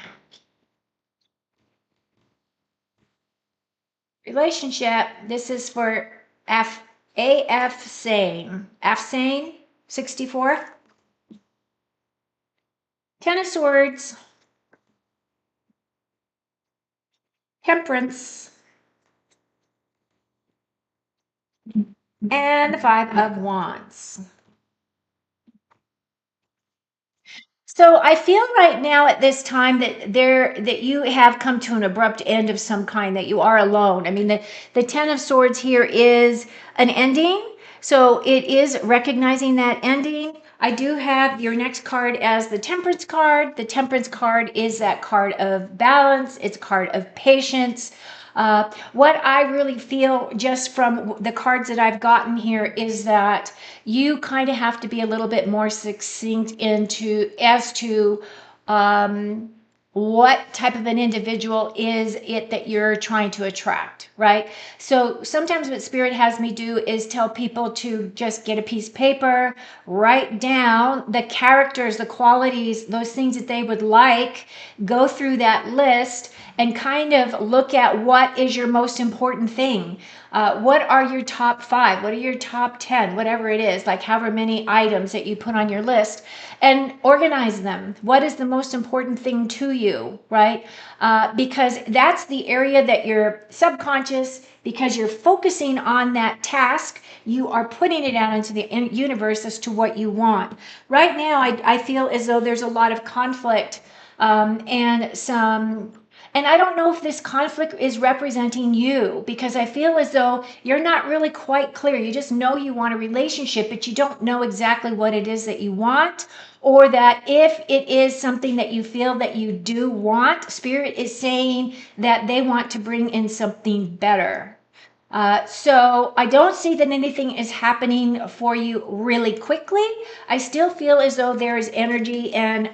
A: Relationship. This is for AF sane. F sane, 64. Ten of Swords. Temperance. And the Five of Wands. So I feel right now at this time that you have come to an abrupt end of some kind, that you are alone. I mean, the Ten of Swords here is an ending. So it is recognizing that ending. I do have your next card as the Temperance card. The Temperance card is that card of balance. It's a card of patience. What I really feel just from the cards that I've gotten here is that you kind of have to be a little bit more succinct into as to what type of an individual is it that you're trying to attract, right? So sometimes what Spirit has me do is tell people to just get a piece of paper, write down the characters, the qualities, those things that they would like, go through that list and kind of look at what is your most important thing. What are your top 5? What are your top 10? Whatever it is, like however many items that you put on your list, and organize them. What is the most important thing to you, right? Because that's the area that your subconscious, because you're focusing on that task, you are putting it out into the universe as to what you want. Right now, I feel as though there's a lot of conflict and I don't know if this conflict is representing you, because I feel as though you're not really quite clear. You just know you want a relationship, but you don't know exactly what it is that you want, or that if it is something that you feel that you do want, Spirit is saying that they want to bring in something better. So I don't see that anything is happening for you really quickly. I still feel as though there is energy and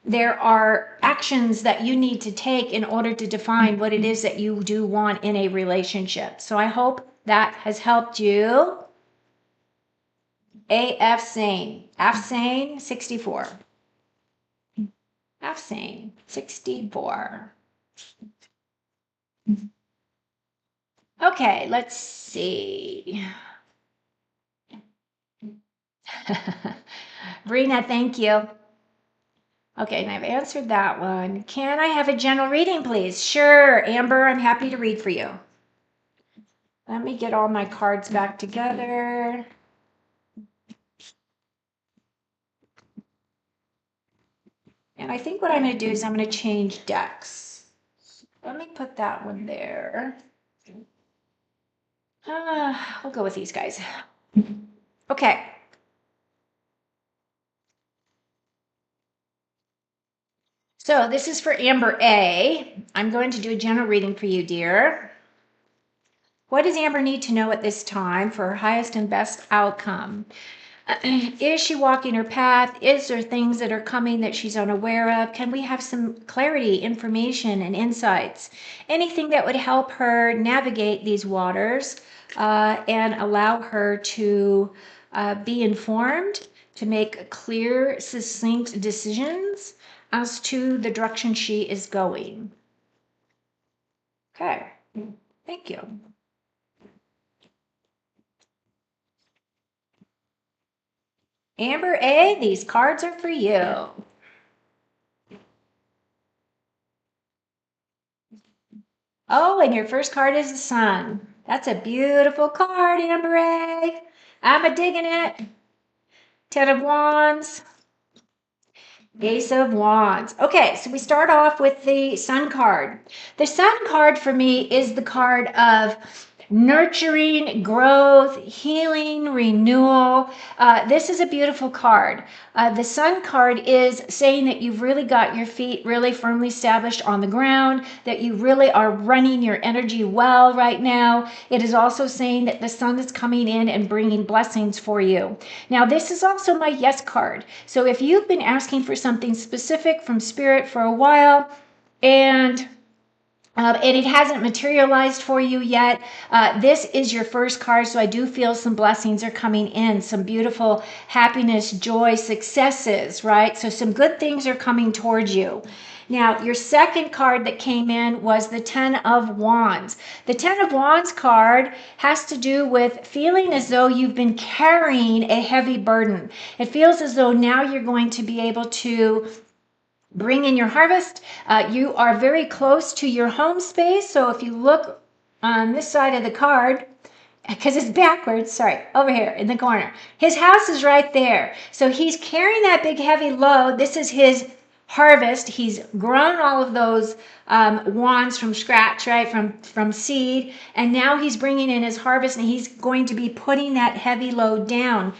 A: there are actions that you need to take in order to define what it is that you do want in a relationship. So I hope that has helped you. AF Sane. F Sane 64. F Sane 64. Okay, let's see. Brina, thank you. Okay, and I've answered that one. Can I have a general reading, please? Sure, Amber, I'm happy to read for you. Let me get all my cards back together. And I think what I'm going to do is I'm going to change decks. Let me put that one there. We'll go with these guys. Okay. So this is for Amber A. I'm going to do a general reading for you, dear. What does Amber need to know at this time for her highest and best outcome? Is she walking her path? Is there things that are coming that she's unaware of? Can we have some clarity, information, and insights? Anything that would help her navigate these waters and allow her to be informed, to make clear, succinct decisions as to the direction she is going. Okay, thank you. Amber A, these cards are for you. Oh, and your first card is the Sun. That's a beautiful card, Amber A. I'm a digging it. Ten of Wands, Ace of Wands. Okay, so we start off with the Sun card. The Sun card for me is the card of nurturing, growth, healing, renewal. This is a beautiful card. The Sun card is saying that you've really got your feet really firmly established on the ground, that you really are running your energy well right now. It is also saying that the Sun is coming in and bringing blessings for you. Now, this is also my yes card. So if you've been asking for something specific from Spirit for a while, and it hasn't materialized for you yet, this is your first card, so I do feel some blessings are coming in, some beautiful happiness, joy, successes, right? So some good things are coming towards you. Now, your second card that came in was the Ten of Wands. The Ten of Wands card has to do with feeling as though you've been carrying a heavy burden. It feels as though now you're going to be able to bring in your harvest. You are very close to your home space. So if you look on this side of the card, because it's backwards, sorry, over here in the corner, his house is right there. So he's carrying that big heavy load. This is his harvest. He's grown all of those wands from scratch, right, from seed, and now he's bringing in his harvest, and he's going to be putting that heavy load down.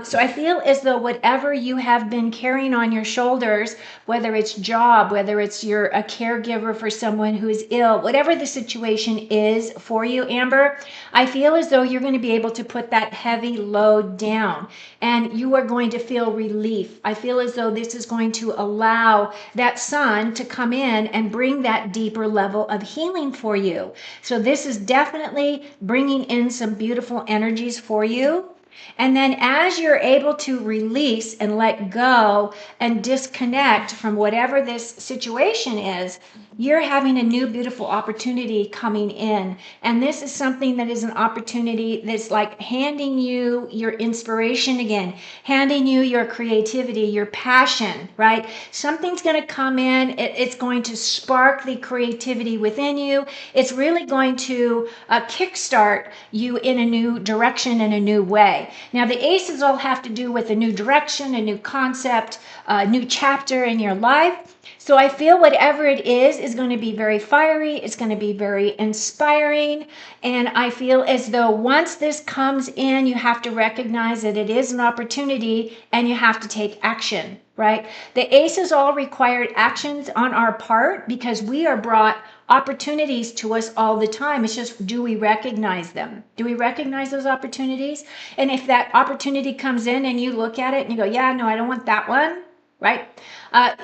A: So I feel as though whatever you have been carrying on your shoulders, whether it's job, whether it's you're a caregiver for someone who is ill, whatever the situation is for you, Amber, I feel as though you're going to be able to put that heavy load down and you are going to feel relief. I feel as though this is going to allow that Sun to come in and bring that deeper level of healing for you. So this is definitely bringing in some beautiful energies for you. And then as you're able to release and let go and disconnect from whatever this situation is, you're having a new beautiful opportunity coming in. And this is something that is an opportunity that's like handing you your inspiration again, handing you your creativity, your passion, right? Something's going to come in. It's going to spark the creativity within you. It's really going to kickstart you in a new direction, in a new way. Now, the aces all have to do with a new direction, a new concept, a new chapter in your life. So I feel whatever it is going to be very fiery. It's going to be very inspiring. And I feel as though once this comes in, you have to recognize that it is an opportunity and you have to take action, right? The aces all required actions on our part because we are brought opportunities to us all the time. It's just, do we recognize them? Do we recognize those opportunities? And if that opportunity comes in and you look at it and you go, yeah, no, I don't want that one, right?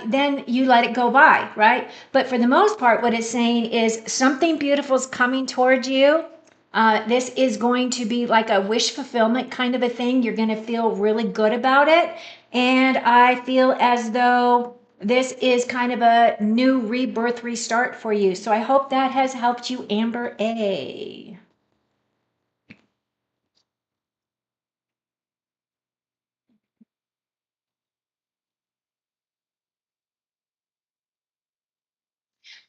A: Then you let it go by, right? But for the most part, what it's saying is something beautiful is coming towards you. This is going to be like a wish fulfillment kind of a thing. You're going to feel really good about it. And I feel as though this is kind of a new rebirth, restart for you. So I hope that has helped you, Amber A.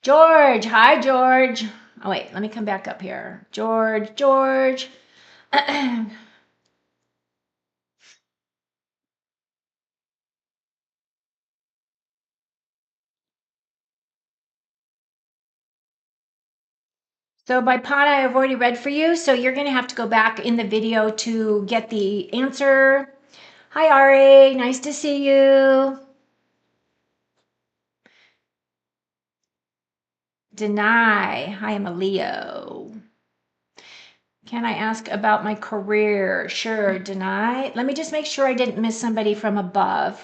A: George, hi, George. Oh, wait, let me come back up here. George. So by Pana, I've already read for you, so you're going to have to go back in the video to get the answer. Hi, Ari. Nice to see you. Deny. Hi, I'm a Leo. Can I ask about my career? Sure, Deny. Let me just make sure I didn't miss somebody from above.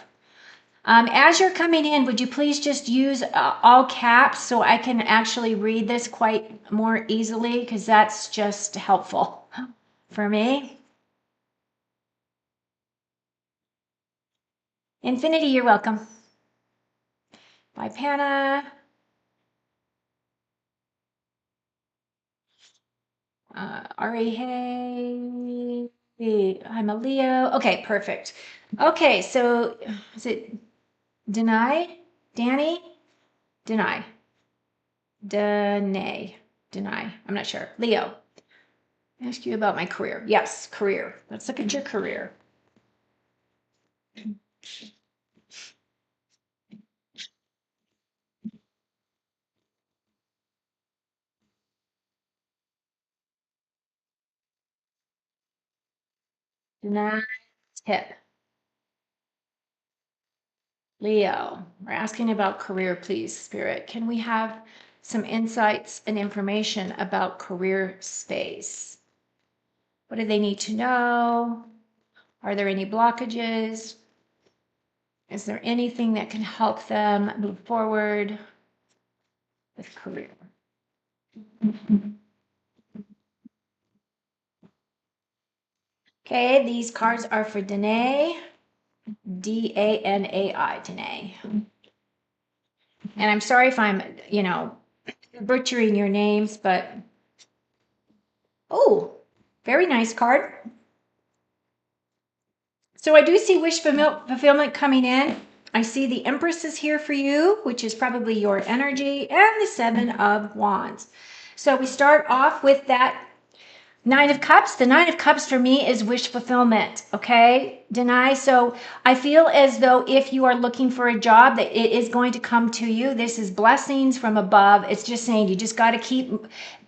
A: As you're coming in, would you please just use all caps so I can actually read this quite more easily, because that's just helpful for me. Infinity, you're welcome. Bye, Panna. Ari, hey. I'm a Leo. Okay, perfect. Okay, so is it Deny? Danny? Deny. Deny. Deny. I'm not sure. Leo. Ask you about my career. Yes, career. Let's look at your career. Deny tip. Leo, we're asking about career, please, Spirit. Can we have some insights and information about career space? What do they need to know? Are there any blockages? Is there anything that can help them move forward with career? Okay, these cards are for Danae, Danai, Danae. And I'm sorry if I'm, butchering your names, but oh, very nice card. So I do see wish fulfillment coming in. I see the Empress is here for you, which is probably your energy, and the Seven of Wands. So we start off with that Nine of Cups. The Nine of Cups for me is wish fulfillment. Okay, Deny. So I feel as though if you are looking for a job, that it is going to come to you. This is blessings from above. It's just saying you just got to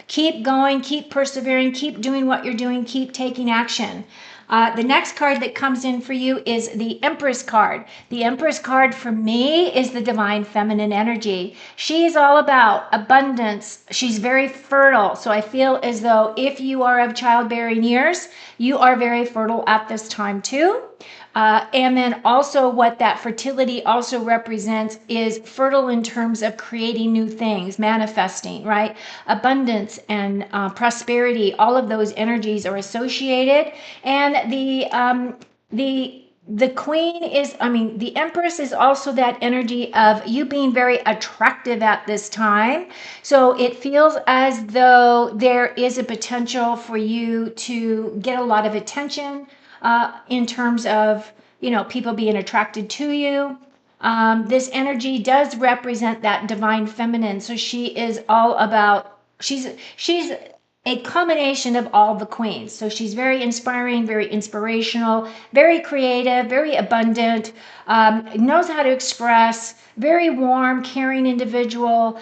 A: keep going, keep persevering, keep doing what you're doing, keep taking action. The next card that comes in for you is the Empress card. The Empress card for me is the divine feminine energy. She is all about abundance. She's very fertile. So I feel as though if you are of childbearing years, you are very fertile at this time too. And then also what that fertility also represents is fertile in terms of creating new things, manifesting, right? Abundance and prosperity, all of those energies are associated. And the queen is, the Empress is also that energy of you being very attractive at this time. So it feels as though there is a potential for you to get a lot of attention in terms of, people being attracted to you. This energy does represent that divine feminine. So she is all about, she's a combination of all the queens. So she's very inspiring, very inspirational, very creative, very abundant, knows how to express, very warm, caring individual,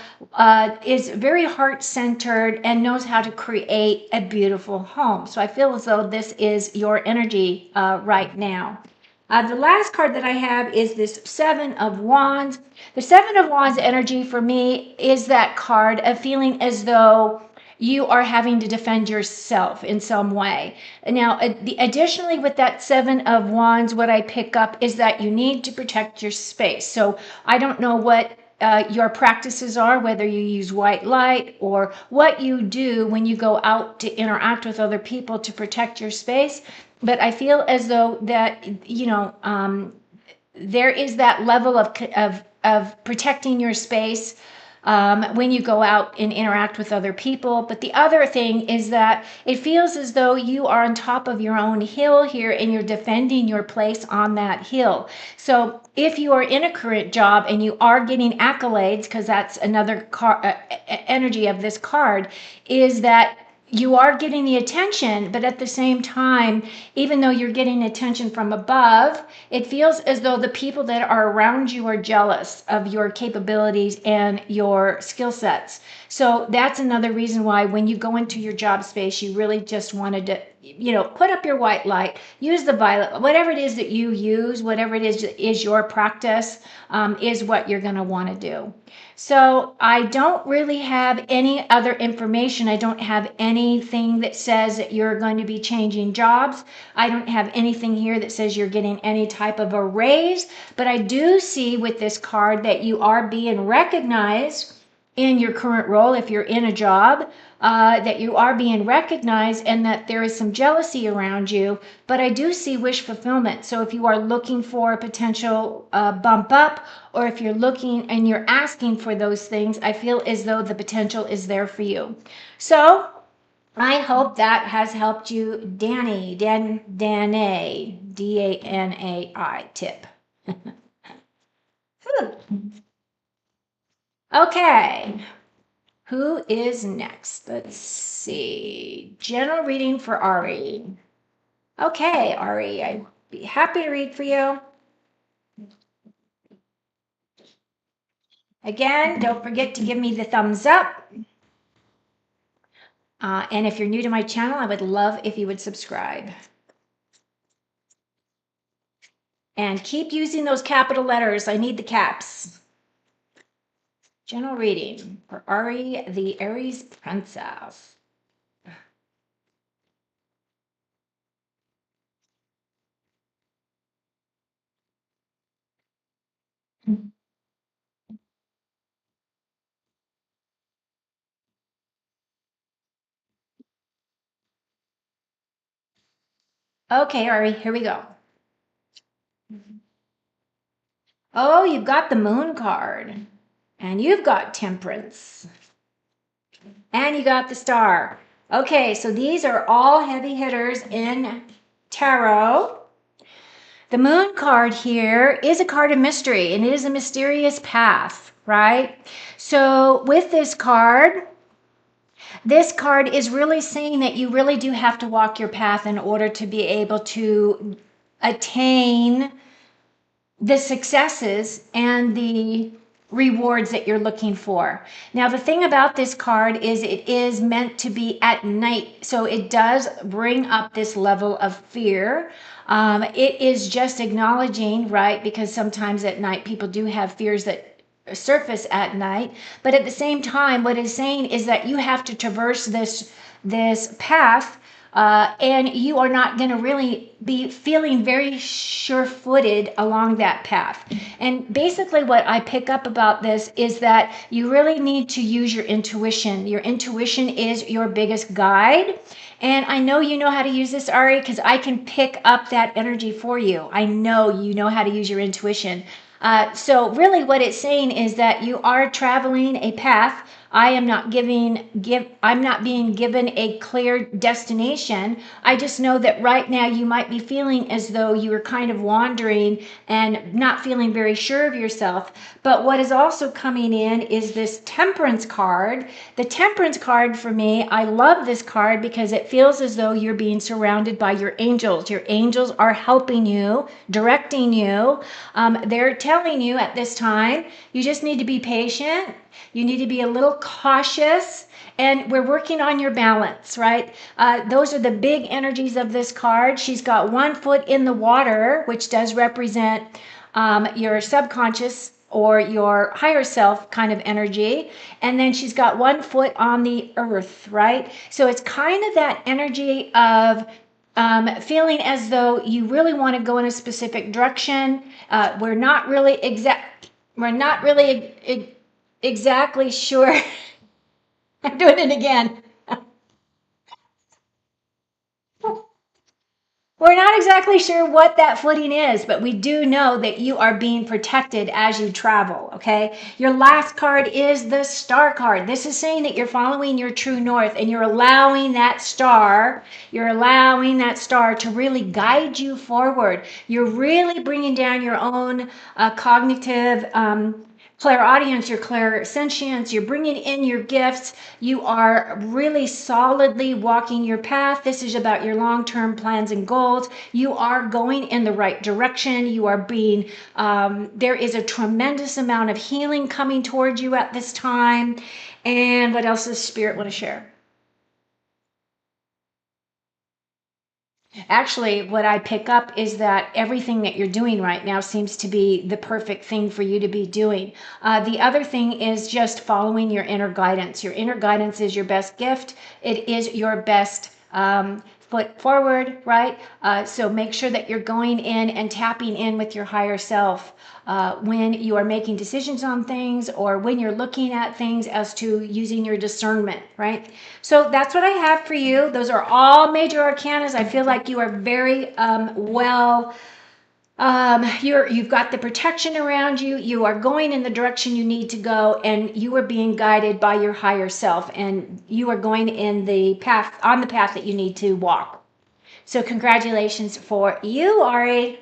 A: is very heart-centered, and knows how to create a beautiful home. So I feel as though this is your energy right now. The last card that I have is this Seven of Wands. The Seven of Wands energy for me is that card of feeling as though you are having to defend yourself in some way. Now, additionally, with that Seven of Wands, what I pick up is that you need to protect your space. So I don't know what your practices are, whether you use white light or what you do when you go out to interact with other people to protect your space. But I feel as though that, there is that level of protecting your space when you go out and interact with other people. But the other thing is that it feels as though you are on top of your own hill here and you're defending your place on that hill. So if you are in a current job and you are getting accolades, because that's another energy of this card, is that you are getting the attention, but at the same time, even though you're getting attention from above, it feels as though the people that are around you are jealous of your capabilities and your skill sets. So that's another reason why when you go into your job space, you really just wanted to, put up your white light, use the violet, whatever it is that you use, whatever it is your practice, is what you're going to want to do. So I don't really have any other information. I don't have anything that says that you're going to be changing jobs. I don't have anything here that says you're getting any type of a raise, but I do see with this card that you are being recognized in your current role. If you're in a job, that you are being recognized and that there is some jealousy around you. But I do see wish fulfillment. So if you are looking for a potential bump up, or if you're looking and you're asking for those things, I feel as though the potential is there for you. So I hope that has helped you, Danae, Danai tip. Okay. Who is next? Let's see. General reading for Ari. Okay, Ari, I'd be happy to read for you. Again, don't forget to give me the thumbs up. And if you're new to my channel, I would love if you would subscribe. And keep using those capital letters. I need the caps. General reading for Ari, the Aries Princess. Okay, Ari, here we go. Oh, you've got the Moon card. And you've got Temperance. And you got the Star. Okay, so these are all heavy hitters in tarot. The Moon card here is a card of mystery, and it is a mysterious path, right? So with this card is really saying that you really do have to walk your path in order to be able to attain the successes and the rewards that you're looking for. Now, the thing about this card is it is meant to be at night, so it does bring up this level of fear. It is just acknowledging, right? Because sometimes at night people do have fears that surface at night, but at the same time, what it's saying is that you have to traverse this path, and you are not going to really be feeling very sure-footed along that path. And basically what I pick up about this is that you really need to use your intuition. Your intuition is your biggest guide. And I know you know how to use this, Ari, because I can pick up that energy for you. I know you know how to use your intuition. So really what it's saying is that you are traveling a path. I'm not being given a clear destination. I just know that right now you might be feeling as though you are kind of wandering and not feeling very sure of yourself. But what is also coming in is this Temperance card. The Temperance card for me, I love this card because it feels as though you're being surrounded by your angels. Your angels are helping you, directing you. They're telling you at this time, you just need to be patient. You need to be a little cautious, and we're working on your balance, right? Those are the big energies of this card. She's got one foot in the water, which does represent your subconscious or your higher self kind of energy. And then she's got one foot on the earth, right? So it's kind of that energy of feeling as though you really want to go in a specific direction. We're not really exactly sure. I'm doing it again. We're not exactly sure what that footing is, but we do know that you are being protected as you travel, okay? Your last card is the Star card. This is saying that you're following your true north and you're allowing that star to really guide you forward. You're really bringing down your own cognitive clairaudience, your clairsentience, you're bringing in your gifts. You are really solidly walking your path. This is about your long-term plans and goals. You are going in the right direction. You are being, there is a tremendous amount of healing coming towards you at this time. And what else does Spirit want to share? Actually, what I pick up is that everything that you're doing right now seems to be the perfect thing for you to be doing. The other thing is just following your inner guidance. Your inner guidance is your best gift. It is your best foot forward, right? So make sure that you're going in and tapping in with your higher self when you are making decisions on things or when you're looking at things as to using your discernment, right? So that's what I have for you. Those are all major arcanas. I feel like you are very well. You've got the protection around you. You are going in the direction you need to go, and you are being guided by your higher self, and you are going in the path on the path that you need to walk. So congratulations for you, Ari.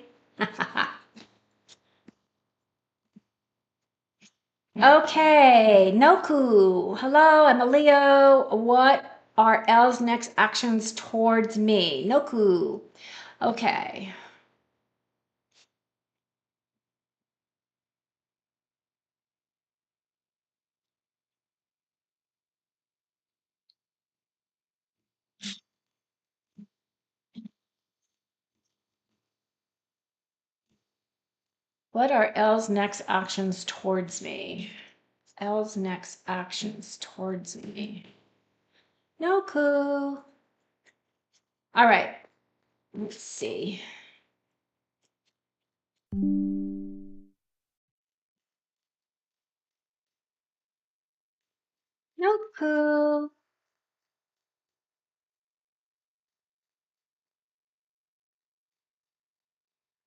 A: Okay, Noku. Hello, I'm a Leo. What are L's next actions towards me? Noku. Okay. What are L's next actions towards me? L's next actions towards me. Noku. All right. Let's see. Noku.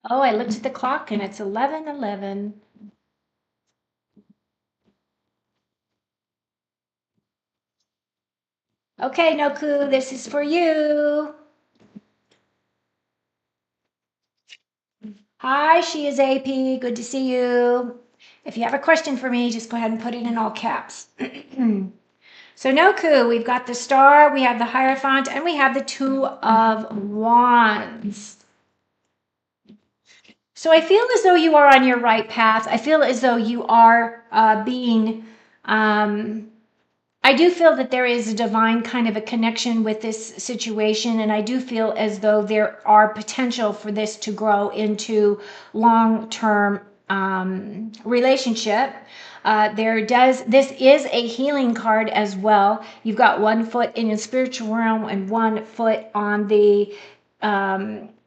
A: Oh, I looked at the clock and it's 11:11. Okay, Noku, this is for you. Hi, she is AP. Good to see you. If you have a question for me, just go ahead and put it in all caps. So Noku, we've got the star, we have the Hierophant, and we have the Two of Wands. So I feel as though you are on your right path. I feel as though you are um, I do feel that there is a divine kind of a connection with this situation, and I do feel as though there are potential for this to grow into long-term relationship. This is a healing card as well. You've got one foot in the spiritual realm and one foot on the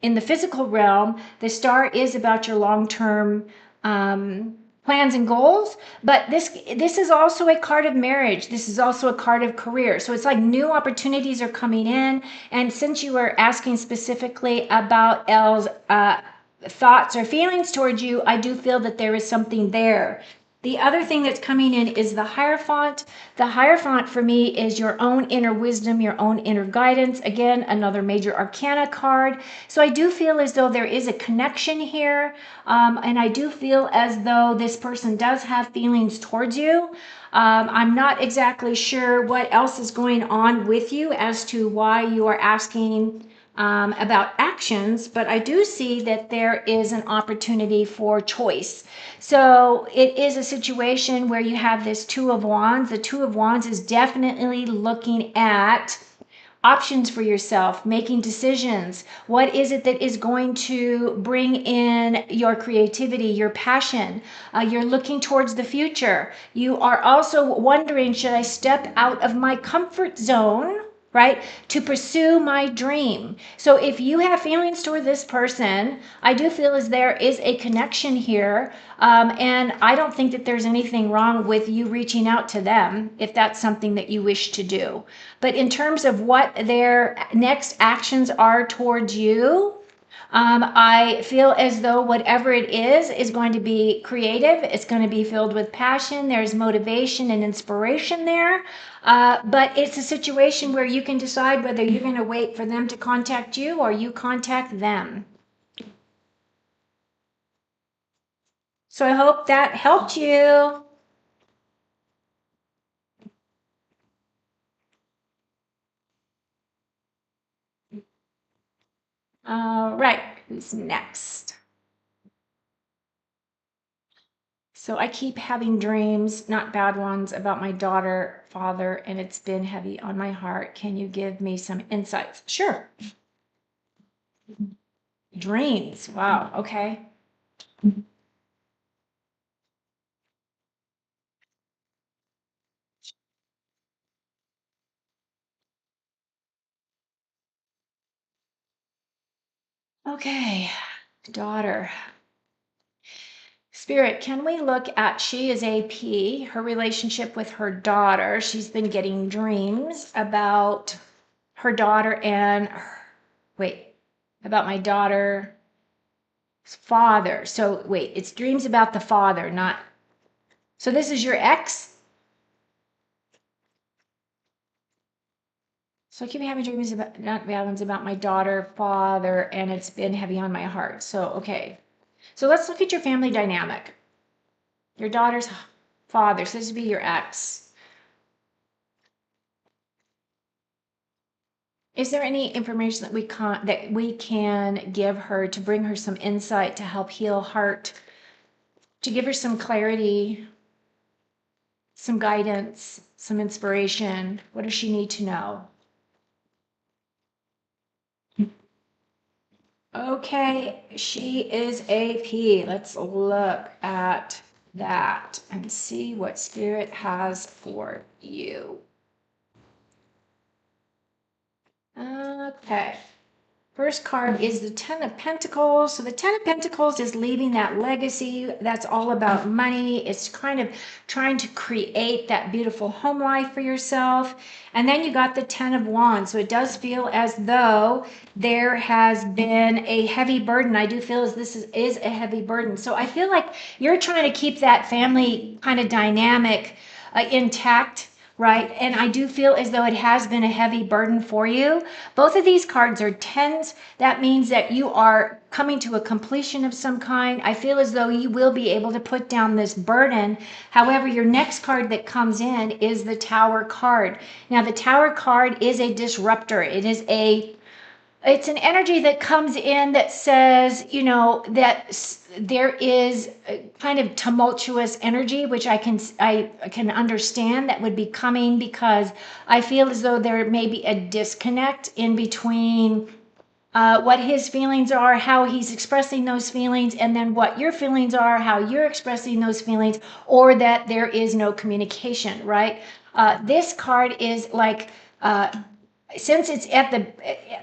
A: in the physical realm. The star is about your long-term plans and goals, but this is also a card of marriage. This is also a card of career. So it's like new opportunities are coming in. And since you were asking specifically about L's thoughts or feelings towards you, I do feel that there is something there. The other thing that's coming in is the Hierophant. The Hierophant for me is your own inner wisdom, your own inner guidance. Again, another major arcana card. So I do feel as though there is a connection here. And I do feel as though this person does have feelings towards you. I'm not exactly sure what else is going on with you as to why you are asking about actions, but I do see that there is an opportunity for choice. So it is a situation where you have this Two of Wands. The Two of Wands is definitely looking at options for yourself, making decisions. What is it that is going to bring in your creativity, your passion? You're looking towards the future. You are also wondering, should I step out of my comfort zone? Right, to pursue my dream. So if you have feelings toward this person, I do feel as there is a connection here, and I don't think that there's anything wrong with you reaching out to them if that's something that you wish to do. But in terms of what their next actions are towards you, I feel as though whatever it is going to be creative. It's going to be filled with passion. There's motivation and inspiration there. But it's a situation where you can decide whether you're going to wait for them to contact you or you contact them. So I hope that helped you. All right, who's next? So I keep having dreams, not bad ones, about my daughter, father, and it's been heavy on my heart. Can you give me some insights? Sure. Dreams. Wow. Okay. Okay. Daughter. Spirit, can we look at, she is AP, her relationship with her daughter. She's been getting dreams about her daughter and, wait, about my daughter's father. So wait, it's dreams about the father, not, so this is your ex? So I keep having dreams about, not bad ones, about my daughter, father, and it's been heavy on my heart. So, okay. So let's look at your family dynamic. Your daughter's father, so this would be your ex. Is there any information that we can give her to bring her some insight to help heal heart, to give her some clarity, some guidance, some inspiration? What does she need to know? Okay, she is AP. Let's look at that and see what Spirit has for you. Okay. First card is the Ten of Pentacles. So the Ten of Pentacles is leaving that legacy. That's all about money. It's kind of trying to create that beautiful home life for yourself. And then you got the Ten of Wands. So it does feel as though there has been a heavy burden. I do feel as this is a heavy burden. So I feel like you're trying to keep that family kind of dynamic intact, right? And I do feel as though it has been a heavy burden for you. Both of these cards are tens. That means that you are coming to a completion of some kind. I feel as though you will be able to put down this burden. However, your next card that comes in is the Tower card. Now, the Tower card is a disruptor. It's an energy that comes in that says, you know, that there is a kind of tumultuous energy, which I can understand that would be coming because I feel as though there may be a disconnect in between what his feelings are, how he's expressing those feelings, and then what your feelings are, how you're expressing those feelings, or that there is no communication, right? This card is like, since it's at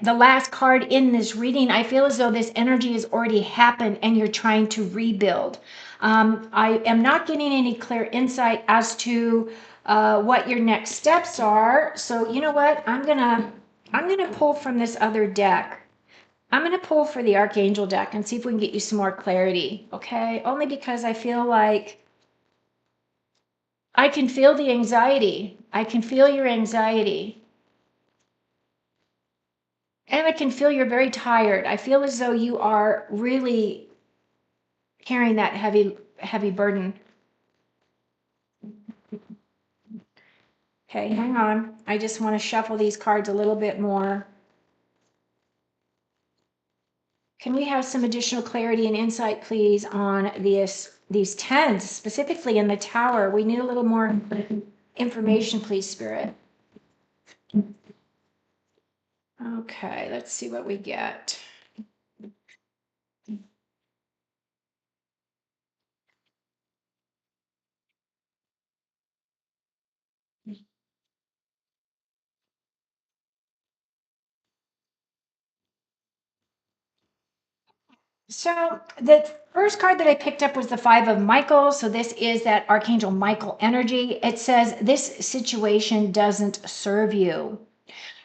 A: the last card in this reading, I feel as though this energy has already happened and you're trying to rebuild. I am not getting any clear insight as to what your next steps are. So you know what? I'm gonna pull from this other deck. I'm gonna pull for the Archangel deck and see if we can get you some more clarity. Okay? Only because I feel like I can feel the anxiety. I can feel your anxiety. And I can feel you're very tired. I feel as though you are really carrying that heavy burden. Okay, hang on. I just want to shuffle these cards a little bit more. Can we have some additional clarity and insight, please, on these tens, specifically in the Tower? We need a little more information, please, Spirit. Okay, let's see what we get. So the first card that I picked up was the Five of Michael. So this is that Archangel Michael energy. It says this situation doesn't serve you.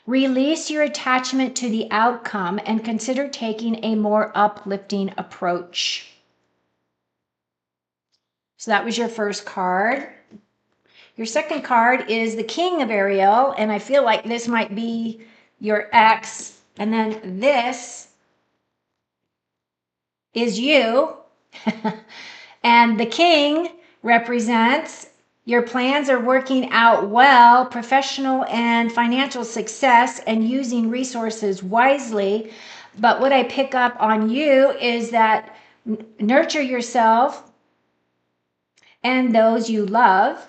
A: Release your attachment to the outcome and consider taking a more uplifting approach. So that was your first card. Your second card is the King of Ariel, and I feel like this might be your ex. And then this is you. And the King represents your plans are working out well, professional and financial success, and using resources wisely. But what I pick up on you is that nurture yourself and those you love,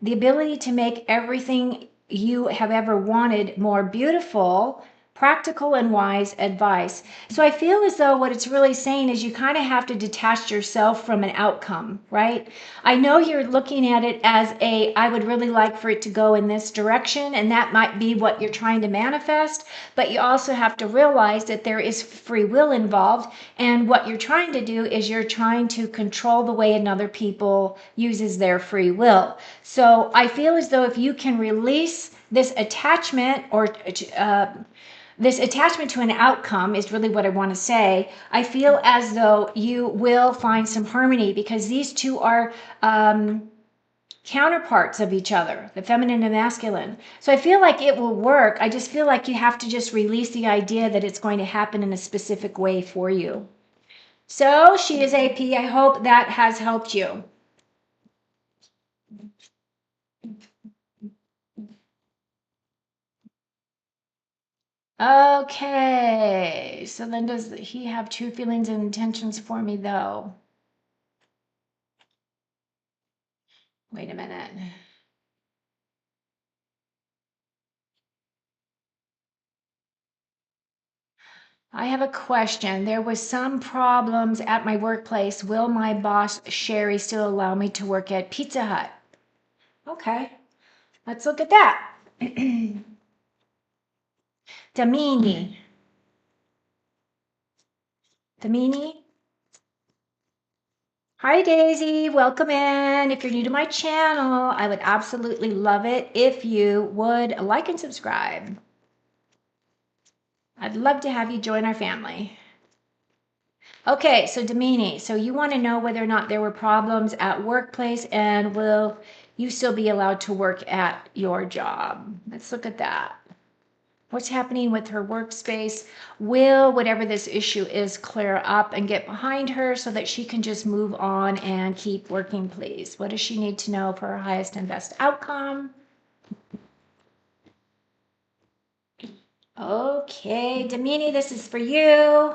A: the ability to make everything you have ever wanted more beautiful, practical and wise advice. So I feel as though what it's really saying is you kind of have to detach yourself from an outcome, right? I know you're looking at it as I would really like for it to go in this direction, and that might be what you're trying to manifest, but you also have to realize that there is free will involved, and what you're trying to do is you're trying to control the way another people uses their free will. So I feel as though if you can release this attachment or this attachment to an outcome is really what I want to say. I feel as though you will find some harmony because these two are counterparts of each other, the feminine and masculine. So I feel like it will work. I just feel like you have to just release the idea that it's going to happen in a specific way for you. So she is AP. I hope that has helped you. Okay, so then does he have true feelings and intentions for me though? Wait a minute. I have a question. There was some problems at my workplace. Will my boss, Sherry, still allow me to work at Pizza Hut? Okay, let's look at that. Damini. Damini? Hi, Daisy. Welcome in. If you're new to my channel, I would absolutely love it if you would like and subscribe. I'd love to have you join our family. Okay, so Damini, so you want to know whether or not there were problems at workplace and will you still be allowed to work at your job? Let's look at that. What's happening with her workspace? Will whatever this issue is clear up and get behind her so that she can just move on and keep working, please? What does she need to know for her highest and best outcome? Okay, Damini, this is for you.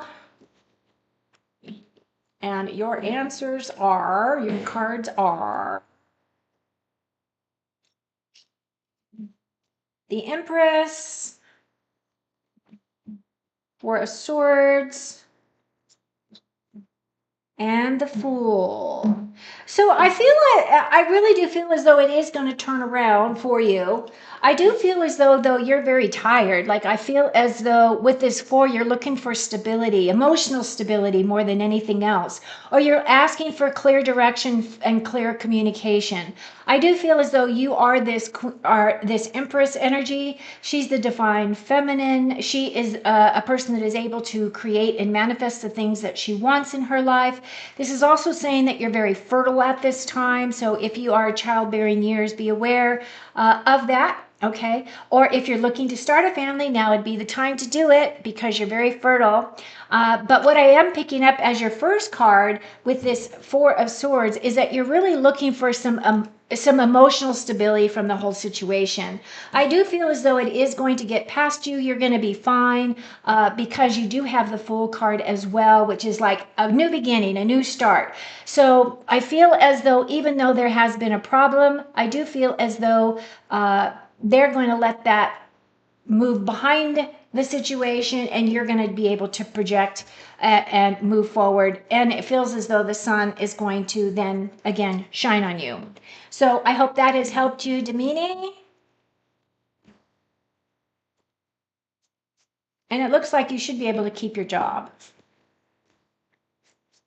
A: And your answers are, your cards are the Empress, Four of Swords, and the Fool. So I feel like I really do feel as though it is going to turn around for you. I do feel as though you're very tired. Like I feel as though with this 4 you're looking for stability, emotional stability more than anything else, or you're asking for clear direction and clear communication. I do feel as though you are this Empress energy. She's the divine feminine. She is a person that is able to create and manifest the things that she wants in her life. This is also saying that you're very fertile at this time. So if you are childbearing years, be aware of that. Okay. Or if you're looking to start a family, now would be the time to do it because you're very fertile. But what I am picking up as your first card with this Four of Swords is that you're really looking for some emotional stability from the whole situation. I do feel as though it is going to get past you. You're going to be fine because you do have the Fool card as well, which is like a new beginning, a new start. So I feel as though even though there has been a problem, I do feel as though they're going to let that move behind the situation and you're going to be able to project and move forward. And it feels as though the sun is going to then again shine on you. So I hope that has helped you, Damini. And it looks like you should be able to keep your job.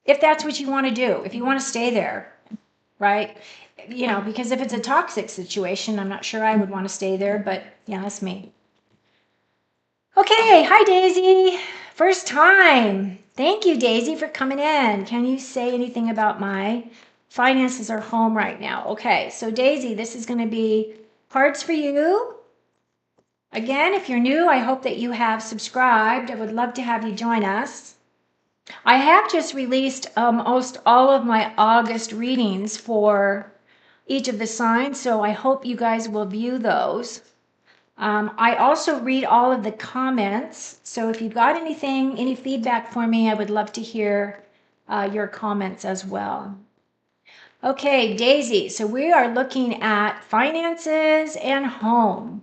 A: If that's what you want to do, if you want to stay there, right? You know, because if it's a toxic situation, I'm not sure I would want to stay there, but yeah, that's me. Okay, hi Daisy. First time. Thank you, Daisy, for coming in. Can you say anything about my finances or home right now? Okay, so Daisy, this is going to be cards for you. Again, if you're new, I hope that you have subscribed. I would love to have you join us. I have just released almost all of my August readings for each of the signs, so I hope you guys will view those. I also read all of the comments, so if you've got anything, any feedback for me, I would love to hear your comments as well. Okay, Daisy, so we are looking at finances and home.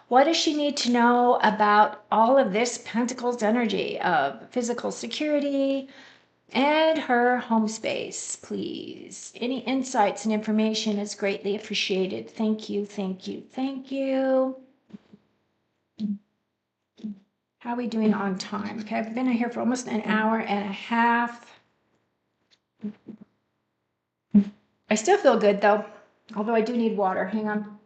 A: What does she need to know about all of this Pentacles energy of physical security and her home space, please? Any insights and information is greatly appreciated. Thank you, thank you, thank you. How are we doing on time? Okay, I've been here for almost an hour and a half. I still feel good though, although I do need water. Hang on.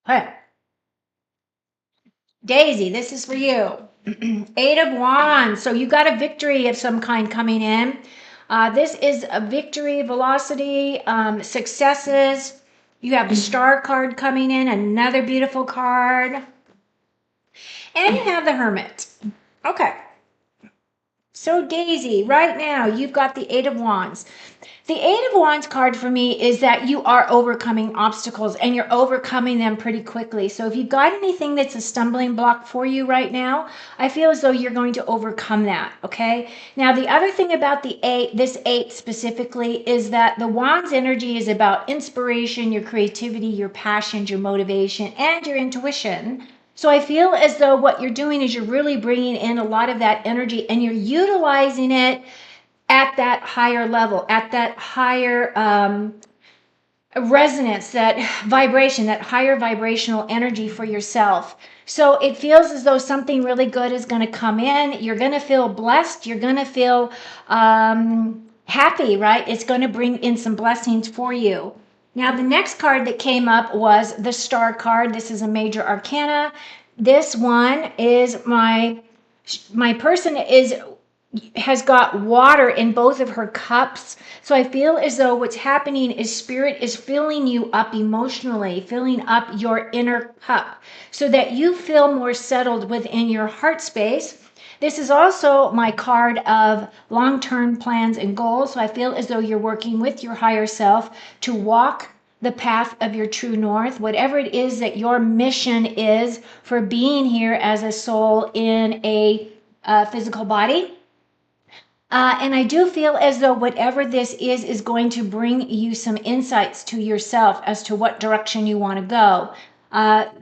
A: Okay. Daisy, this is for you. Eight of Wands. So you got a victory of some kind coming in. This is a victory, velocity, successes. You have the Star card coming in, another beautiful card. And you have the Hermit. Okay. So Daisy, right now you've got the Eight of Wands. The Eight of Wands card for me is that you are overcoming obstacles and you're overcoming them pretty quickly. So if you've got anything that's a stumbling block for you right now, I feel as though you're going to overcome that, okay? Now, the other thing about the eight, this eight specifically, is that the Wands energy is about inspiration, your creativity, your passions, your motivation, and your intuition. So I feel as though what you're doing is you're really bringing in a lot of that energy and you're utilizing it at that higher level, at that higher resonance, that vibration, that higher vibrational energy for yourself. So it feels as though something really good is going to come in. You're going to feel blessed. You're going to feel happy, right? It's going to bring in some blessings for you. Now, the next card that came up was the Star card. This is a major arcana. This one is my person has got water in both of her cups. So I feel as though what's happening is Spirit is filling you up emotionally, filling up your inner cup so that you feel more settled within your heart space. This is also my card of long-term plans and goals. So I feel as though you're working with your higher self to walk the path of your true north, whatever it is that your mission is for being here as a soul in a physical body. And I do feel as though whatever this is going to bring you some insights to yourself as to what direction you want to go.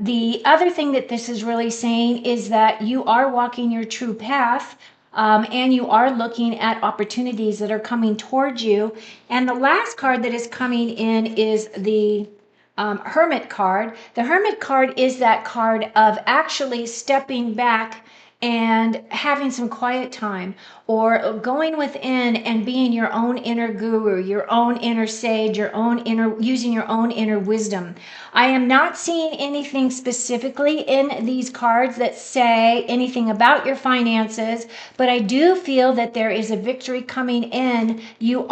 A: The other thing that this is really saying is that you are walking your true path. And you are looking at opportunities that are coming towards you. And the last card that is coming in is the Hermit card. The Hermit card is that card of actually stepping back and having some quiet time, or going within and being your own inner guru, your own inner sage, your own inner, using your own inner wisdom. I am not seeing anything specifically in these cards that say anything about your finances, but I do feel that there is a victory coming in. You're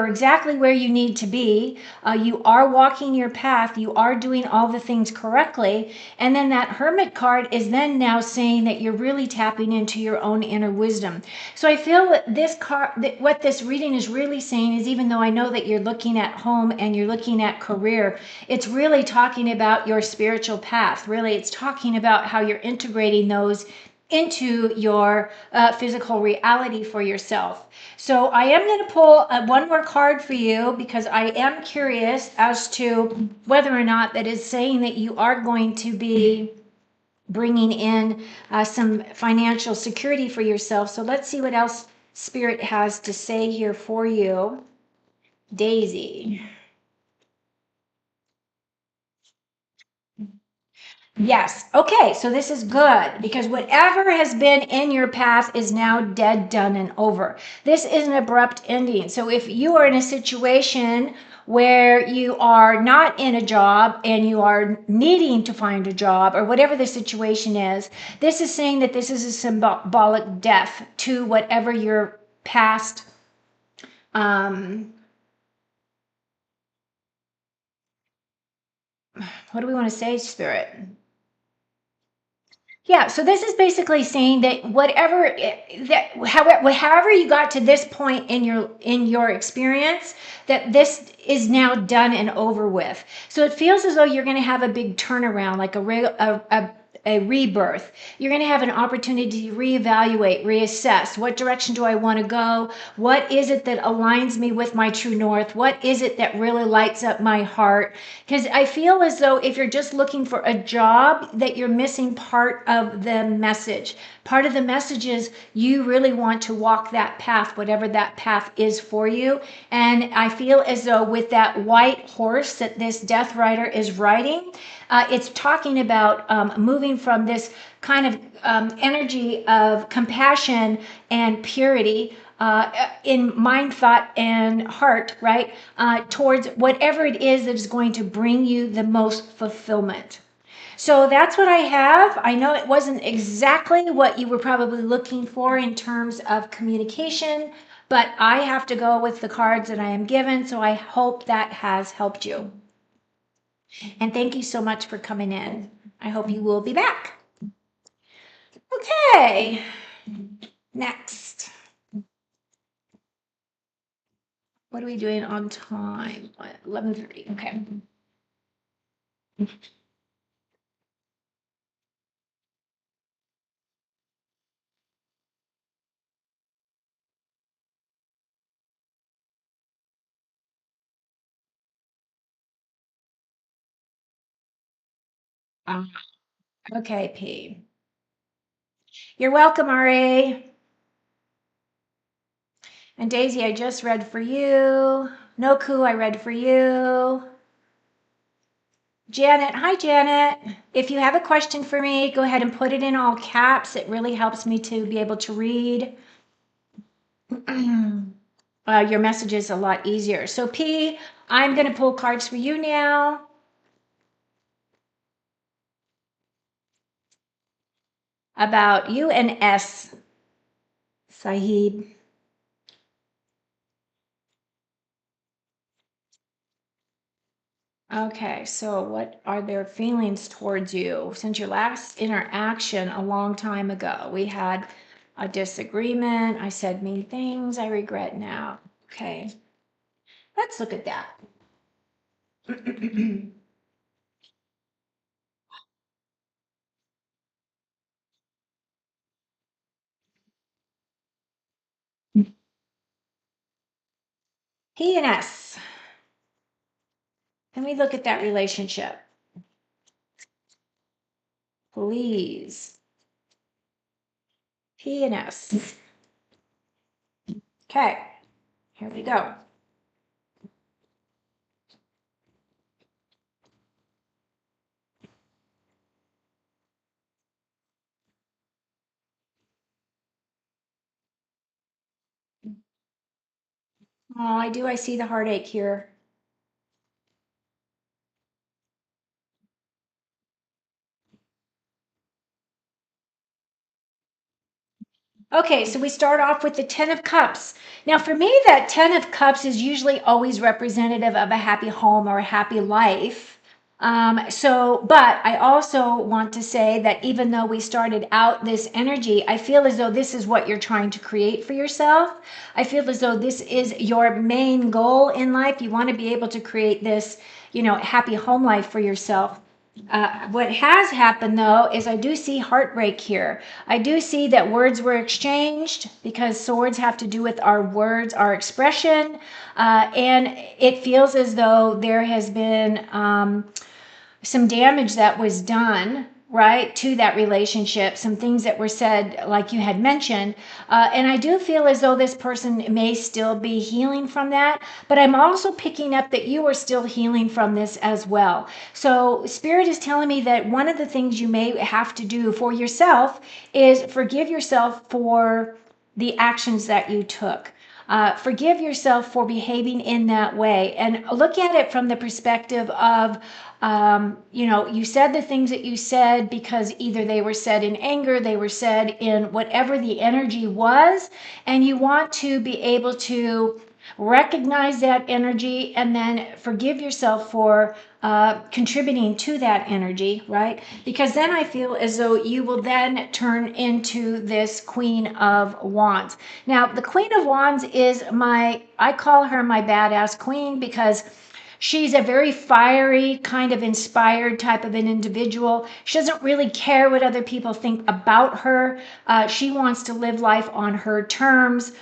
A: exactly where you need to be. You are walking your path. You are doing all the things correctly. And then that Hermit card is then now saying that you're really tapping into your own inner wisdom. So I feel that this card, that what this reading is really saying is, even though I know that you're looking at home and you're looking at career, it's really talking about your spiritual path. Really, it's talking about how you're integrating those into your physical reality for yourself. So I am going to pull one more card for you because I am curious as to whether or not that is saying that you are going to be bringing in some financial security for yourself. So let's see what else Spirit has to say here for you. Daisy. Yes. Okay. So this is good because whatever has been in your path is now dead, done, and over. This is an abrupt ending. So if you are in a situation where you are not in a job and you are needing to find a job, or whatever the situation is, this is saying that this is a symbolic death to whatever your past what do we want to say, Spirit? Yeah, so this is basically saying that however you got to this point in your experience, that this is now done and over with. So it feels as though you're going to have a big turnaround, like a rebirth. You're going to have an opportunity to reevaluate, reassess. What direction do I want to go? What is it that aligns me with my true north? What is it that really lights up my heart? Because I feel as though if you're just looking for a job, that you're missing part of the message. Part of the message is you really want to walk that path, whatever that path is for you. And I feel as though with that white horse that this death rider is riding, it's talking about moving from this kind of energy of compassion and purity in mind, thought, and heart, right? Towards whatever it is that is going to bring you the most fulfillment. So that's what I have. I know it wasn't exactly what you were probably looking for in terms of communication, but I have to go with the cards that I am given. So I hope that has helped you. And thank you so much for coming in. I hope you will be back. Okay, next. What are we doing on time? 11:30. Okay. Okay, P. You're welcome, RA. And Daisy, I just read for you. Noku, I read for you. Janet, hi Janet. If you have a question for me, go ahead and put it in all caps. It really helps me to be able to read your messages a lot easier. So P, I'm going to pull cards for you now. About you and S, Sahib. Okay, so what are their feelings towards you? Since your last interaction a long time ago, we had a disagreement. I said mean things I regret now. Okay, let's look at that. He and S. Let me look at that relationship. Please. He and S. Okay, here we go. Oh, I see the heartache here. Okay, so we start off with the Ten of Cups. Now, for me, that Ten of Cups is usually always representative of a happy home or a happy life. But I also want to say that even though we started out this energy, I feel as though this is what you're trying to create for yourself. I feel as though this is your main goal in life. You want to be able to create this, happy home life for yourself. What has happened though is I do see heartbreak here. I do see that words were exchanged because swords have to do with our words, our expression, and it feels as though there has been some damage that was done, right, to that relationship, some things that were said, like you had mentioned. And I do feel as though this person may still be healing from that, but I'm also picking up that you are still healing from this as well. So Spirit is telling me that one of the things you may have to do for yourself is forgive yourself for the actions that you took. Forgive yourself for behaving in that way and look at it from the perspective of you said the things that you said because either they were said in anger, they were said in whatever the energy was, and you want to be able to recognize that energy and then forgive yourself for contributing to that energy, right? Because then I feel as though you will then turn into this Queen of Wands. Now, the Queen of Wands is I call her my badass queen because She's a very fiery, kind of inspired type of an individual. She doesn't really care what other people think about her. She wants to live life on her terms.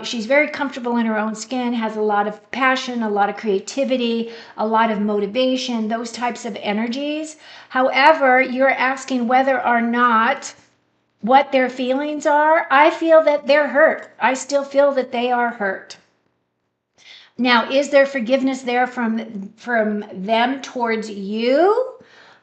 A: She's very comfortable in her own skin, has a lot of passion, a lot of creativity, a lot of motivation, those types of energies. However, you're asking whether or not what their feelings are. I feel that they're hurt. I still feel that they are hurt. Now, is there forgiveness there from them towards you?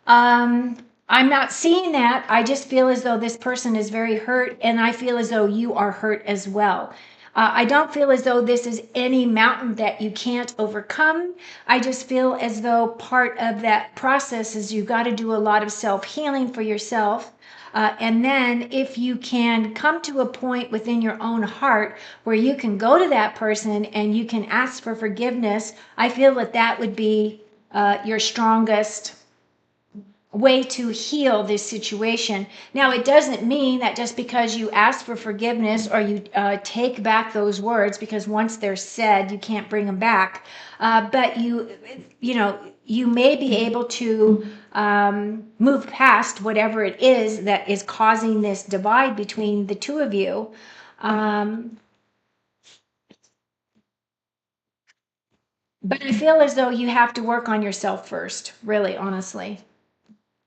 A: I'm not seeing that. I just feel as though this person is very hurt, and I feel as though you are hurt as well. I don't feel as though this is any mountain that you can't overcome. I just feel as though part of that process is you've got to do a lot of self-healing for yourself. And then if you can come to a point within your own heart where you can go to that person and you can ask for forgiveness, I feel that that would be your strongest way to heal this situation. Now, it doesn't mean that just because you ask for forgiveness or you take back those words, because once they're said, you can't bring them back. But you may be able to move past whatever it is that is causing this divide between the two of you. But I feel as though you have to work on yourself first, really, honestly.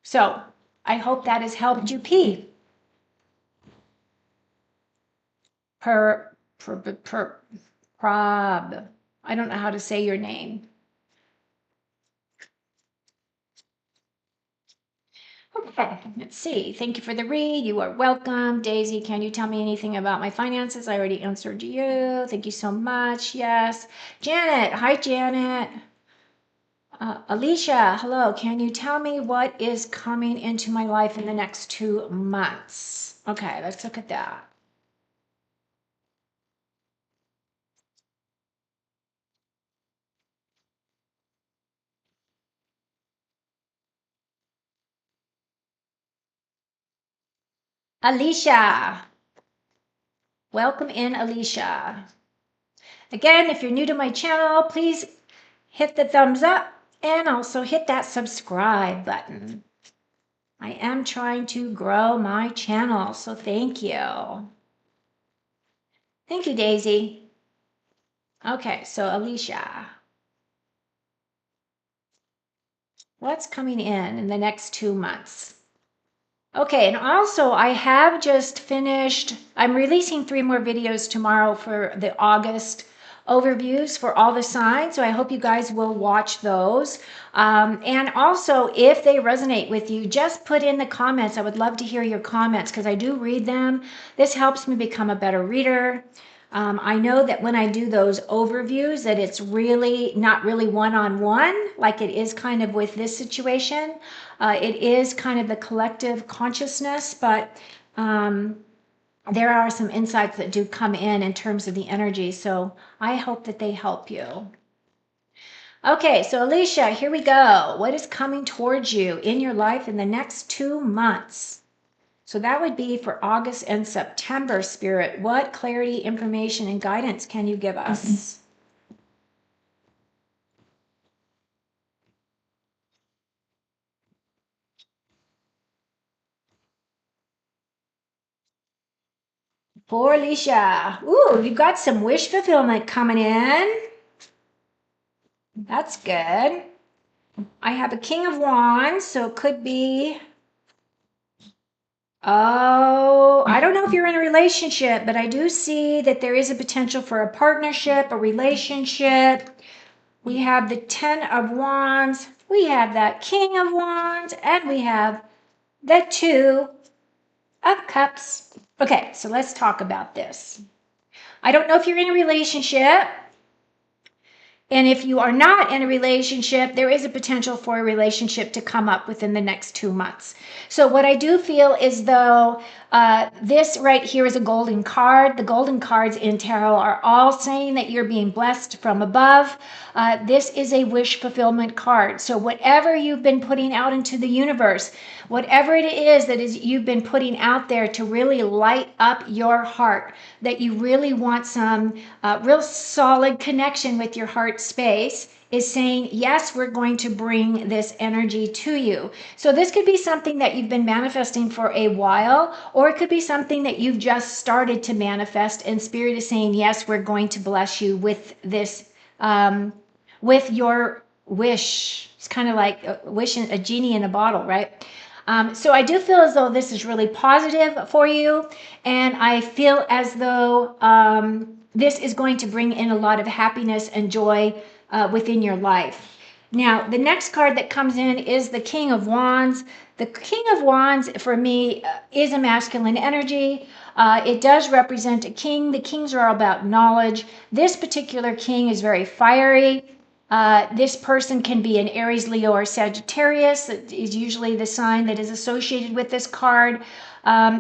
A: So I hope that has helped you, P. Prob. I don't know how to say your name. Okay, let's see. Thank you for the read. You are welcome. Daisy, can you tell me anything about my finances? I already answered you. Thank you so much. Yes. Janet. Hi, Janet. Alicia, hello. Can you tell me what is coming into my life in the next 2 months? Okay, let's look at that. Alicia. Welcome in, Alicia. Again, if you're new to my channel, please hit the thumbs up and also hit that subscribe button. I am trying to grow my channel, so thank you. Thank you, Daisy. Okay, so Alicia. What's coming in the next 2 months? Okay, and also I have just finished, I'm releasing 3 more videos tomorrow for the August overviews for all the signs, so I hope you guys will watch those. And also, if they resonate with you, just put in the comments. I would love to hear your comments because I do read them. This helps me become a better reader. I know that when I do those overviews that it's really not really one-on-one like it is kind of with this situation. It is kind of the collective consciousness, but there are some insights that do come in terms of the energy. So I hope that they help you. Okay, so Alicia, here we go. What is coming towards you in your life in the next 2 months? So that would be for August and September, Spirit. What clarity, information, and guidance can you give us? For Alicia. Ooh, you've got some wish fulfillment coming in. That's good. I have a King of Wands, so it could be... Oh, I don't know if you're in a relationship, but I do see that there is a potential for a partnership, a relationship. We have the 10 of Wands, we have that King of Wands, and we have the 2 of Cups. Okay, so let's talk about this. I don't know if you're in a relationship. And if you are not in a relationship, there is a potential for a relationship to come up within the next 2 months. So what I do feel is though this right here is a golden card. The golden cards in tarot are all saying that you're being blessed from above. This is a wish fulfillment card. So whatever you've been putting out into the universe, whatever it is that you've been putting out there to really light up your heart, that you really want some real solid connection with your heart space, is saying, yes, we're going to bring this energy to you. So this could be something that you've been manifesting for a while, or it could be something that you've just started to manifest, and Spirit is saying, yes, we're going to bless you with this, with your wish. It's kind of like a wish, a genie in a bottle, right? So I do feel as though this is really positive for you, and I feel as though this is going to bring in a lot of happiness and joy within your life. Now, the next card that comes in is the King of Wands. The King of Wands, for me, is a masculine energy. It does represent a king. The kings are all about knowledge. This particular king is very fiery. This person can be an Aries, Leo, or Sagittarius. That is usually the sign that is associated with this card.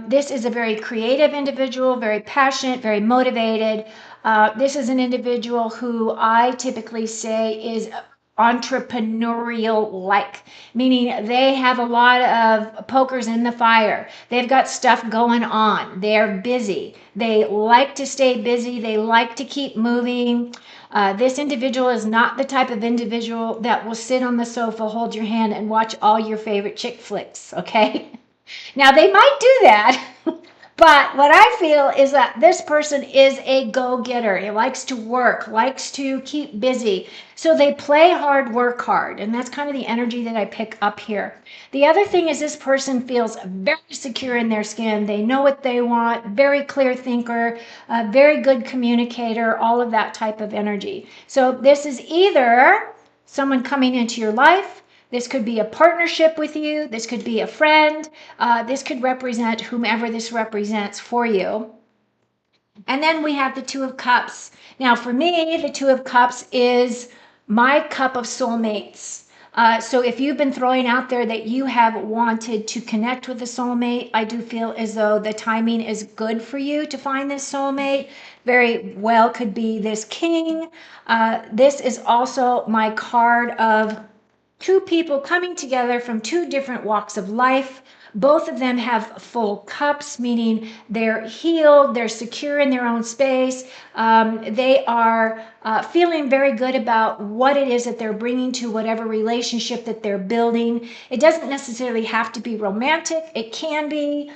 A: This is a very creative individual, very passionate, very motivated. This is an individual who I typically say is entrepreneurial like, meaning they have a lot of pokers in the fire. They've got stuff going on. They're busy. They like to stay busy. They like to keep moving. This individual is not the type of individual that will sit on the sofa, hold your hand, and watch all your favorite chick flicks, okay? Now, they might do that, but what I feel is that this person is a go-getter. He likes to work, likes to keep busy. So they play hard, work hard, and that's kind of the energy that I pick up here. The other thing is this person feels very secure in their skin. They know what they want, very clear thinker, very good communicator, all of that type of energy. So this is either someone coming into your life. This could be a partnership with you. This could be a friend. This could represent whomever this represents for you. And then we have the Two of Cups. Now, for me, the Two of Cups is my cup of soulmates. So if you've been throwing out there that you have wanted to connect with a soulmate, I do feel as though the timing is good for you to find this soulmate. Very well could be this king. This is also my card of two people coming together from two different walks of life. Both of them have full cups, meaning they're healed, they're secure in their own space. They are feeling very good about what it is that they're bringing to whatever relationship that they're building. It doesn't necessarily have to be romantic, it can be.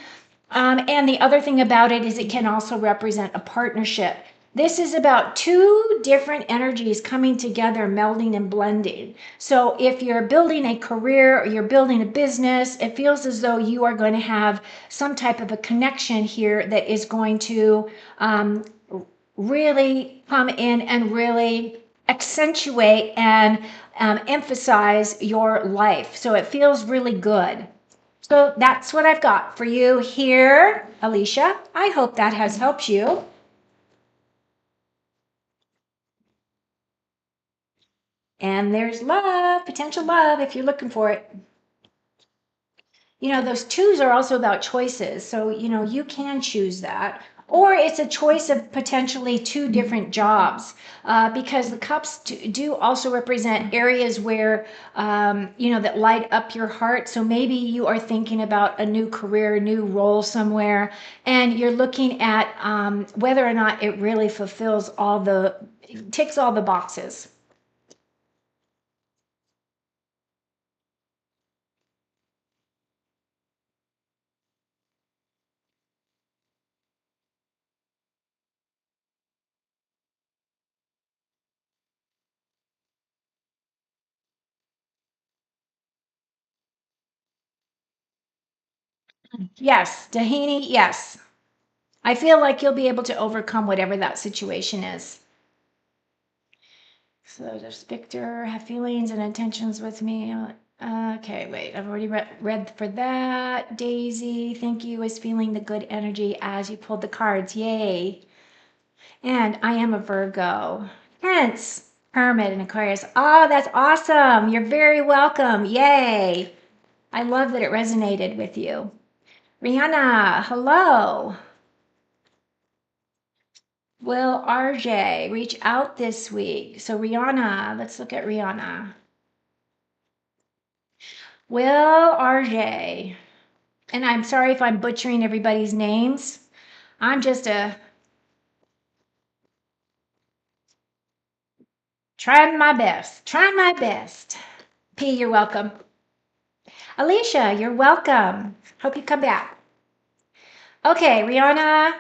A: And the other thing about it is it can also represent a partnership. This is about two different energies coming together, melding and blending. So if you're building a career or you're building a business, it feels as though you are going to have some type of a connection here that is going to really come in and really accentuate and emphasize your life. So it feels really good. So that's what I've got for you here, Alicia. I hope that has helped you. And there's love, potential love, if you're looking for it. You know, those twos are also about choices. So, you know, you can choose that. Or it's a choice of potentially two different jobs, because the cups do also represent areas where, you know, that light up your heart. So maybe you are thinking about a new career, new role somewhere, and you're looking at whether or not it really fulfills ticks all the boxes. Yes, Dahini, yes. I feel like you'll be able to overcome whatever that situation is. So there's Victor, have feelings and intentions with me. Okay, wait, I've already read for that. Daisy, thank you, is feeling the good energy as you pulled the cards. Yay. And I am a Virgo. Hence, Hermit and Aquarius. Oh, that's awesome. You're very welcome. Yay. I love that it resonated with you. Rihanna, hello. Will RJ reach out this week? So Rihanna, let's look at Rihanna. Will RJ, and I'm sorry if I'm butchering everybody's names. I'm just a Trying my best. Trying my best. P, you're welcome. Alicia, you're welcome. Hope you come back. Okay, Rihanna,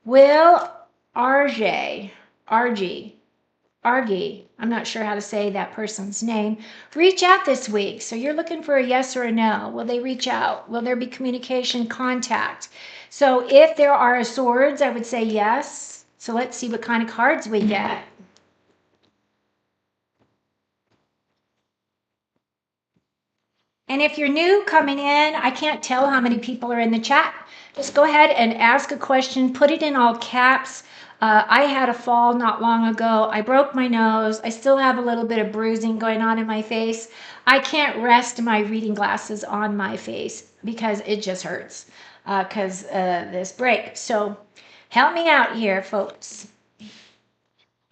A: Will Argy, I'm not sure how to say that person's name, reach out this week. So you're looking for a yes or a no. Will they reach out? Will there be communication contact? So if there are swords, I would say yes. So let's see what kind of cards we get. And if you're new coming in, I can't tell how many people are in the chat. Just go ahead and ask a question, put it in all caps. I had a fall not long ago. I broke my nose. I still have a little bit of bruising going on in my face. I can't rest my reading glasses on my face because it just hurts because this break. So help me out here, folks.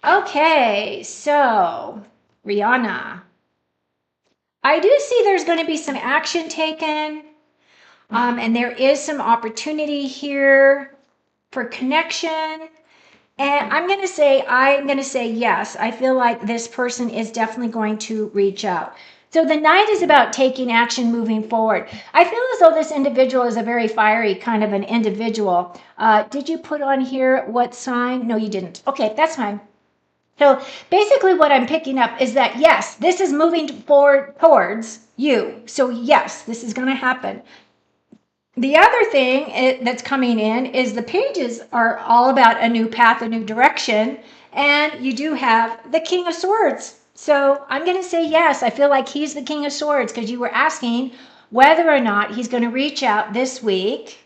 A: Okay, so Rihanna. I do see there's going to be some action taken, and there is some opportunity here for connection. And I'm going to say yes. I feel like this person is definitely going to reach out. So the Knight is about taking action, moving forward. I feel as though this individual is a very fiery kind of an individual. Did you put on here what sign? No, you didn't. Okay, that's fine. So basically what I'm picking up is that, yes, this is moving forward towards you. So yes, this is going to happen. The other thing that's coming in is the pages are all about a new path, a new direction. And you do have the King of Swords. So I'm going to say yes. I feel like he's the King of Swords because you were asking whether or not he's going to reach out this week.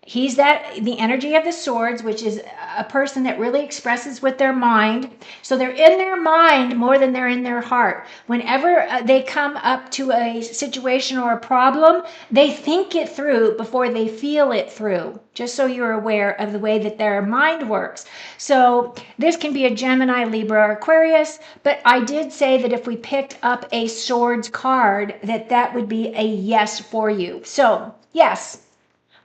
A: He's the energy of the swords, which is a person that really expresses with their mind. So they're in their mind more than they're in their heart. Whenever they come up to a situation or a problem, they think it through before they feel it through, just so you're aware of the way that their mind works. So this can be a Gemini, Libra, or Aquarius, but I did say that if we picked up a swords card, that would be a yes for you. So yes,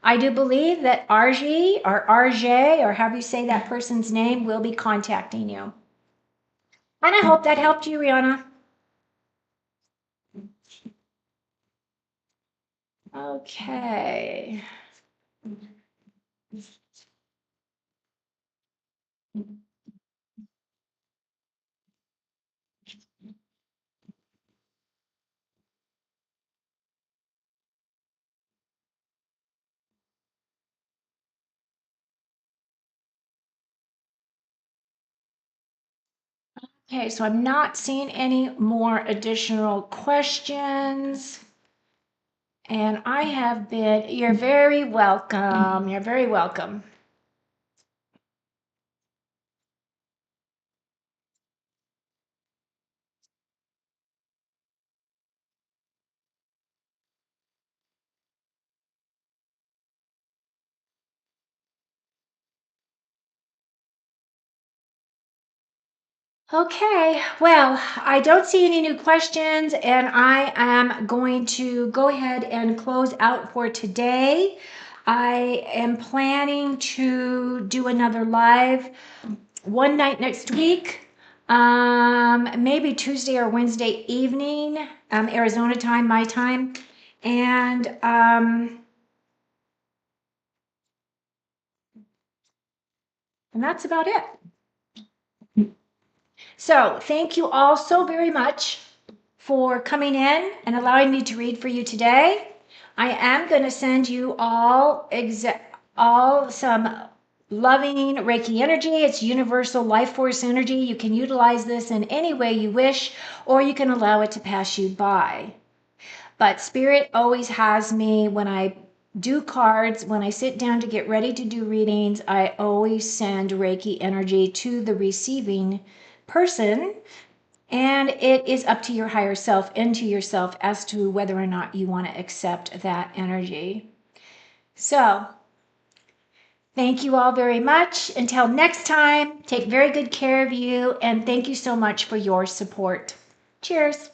A: I do believe that RJ or RJ, or however you say that person's name, will be contacting you. And I hope that helped you, Rihanna. Okay. Okay, so I'm not seeing any more additional questions. And I have been, you're very welcome. You're very welcome. Okay, well, I don't see any new questions, and I am going to go ahead and close out for today. I am planning to do another live one night next week, maybe Tuesday or Wednesday evening, Arizona time, my time, and that's about it. So thank you all so very much for coming in and allowing me to read for you today. I am going to send you all some loving Reiki energy. It's universal life force energy. You can utilize this in any way you wish, or you can allow it to pass you by. But Spirit always has me when I do cards, when I sit down to get ready to do readings, I always send Reiki energy to the receiving person. And it is up to your higher self, into yourself, as to whether or not you want to accept that energy. So, thank you all very much. Until next time, take very good care of you, and thank you so much for your support. Cheers.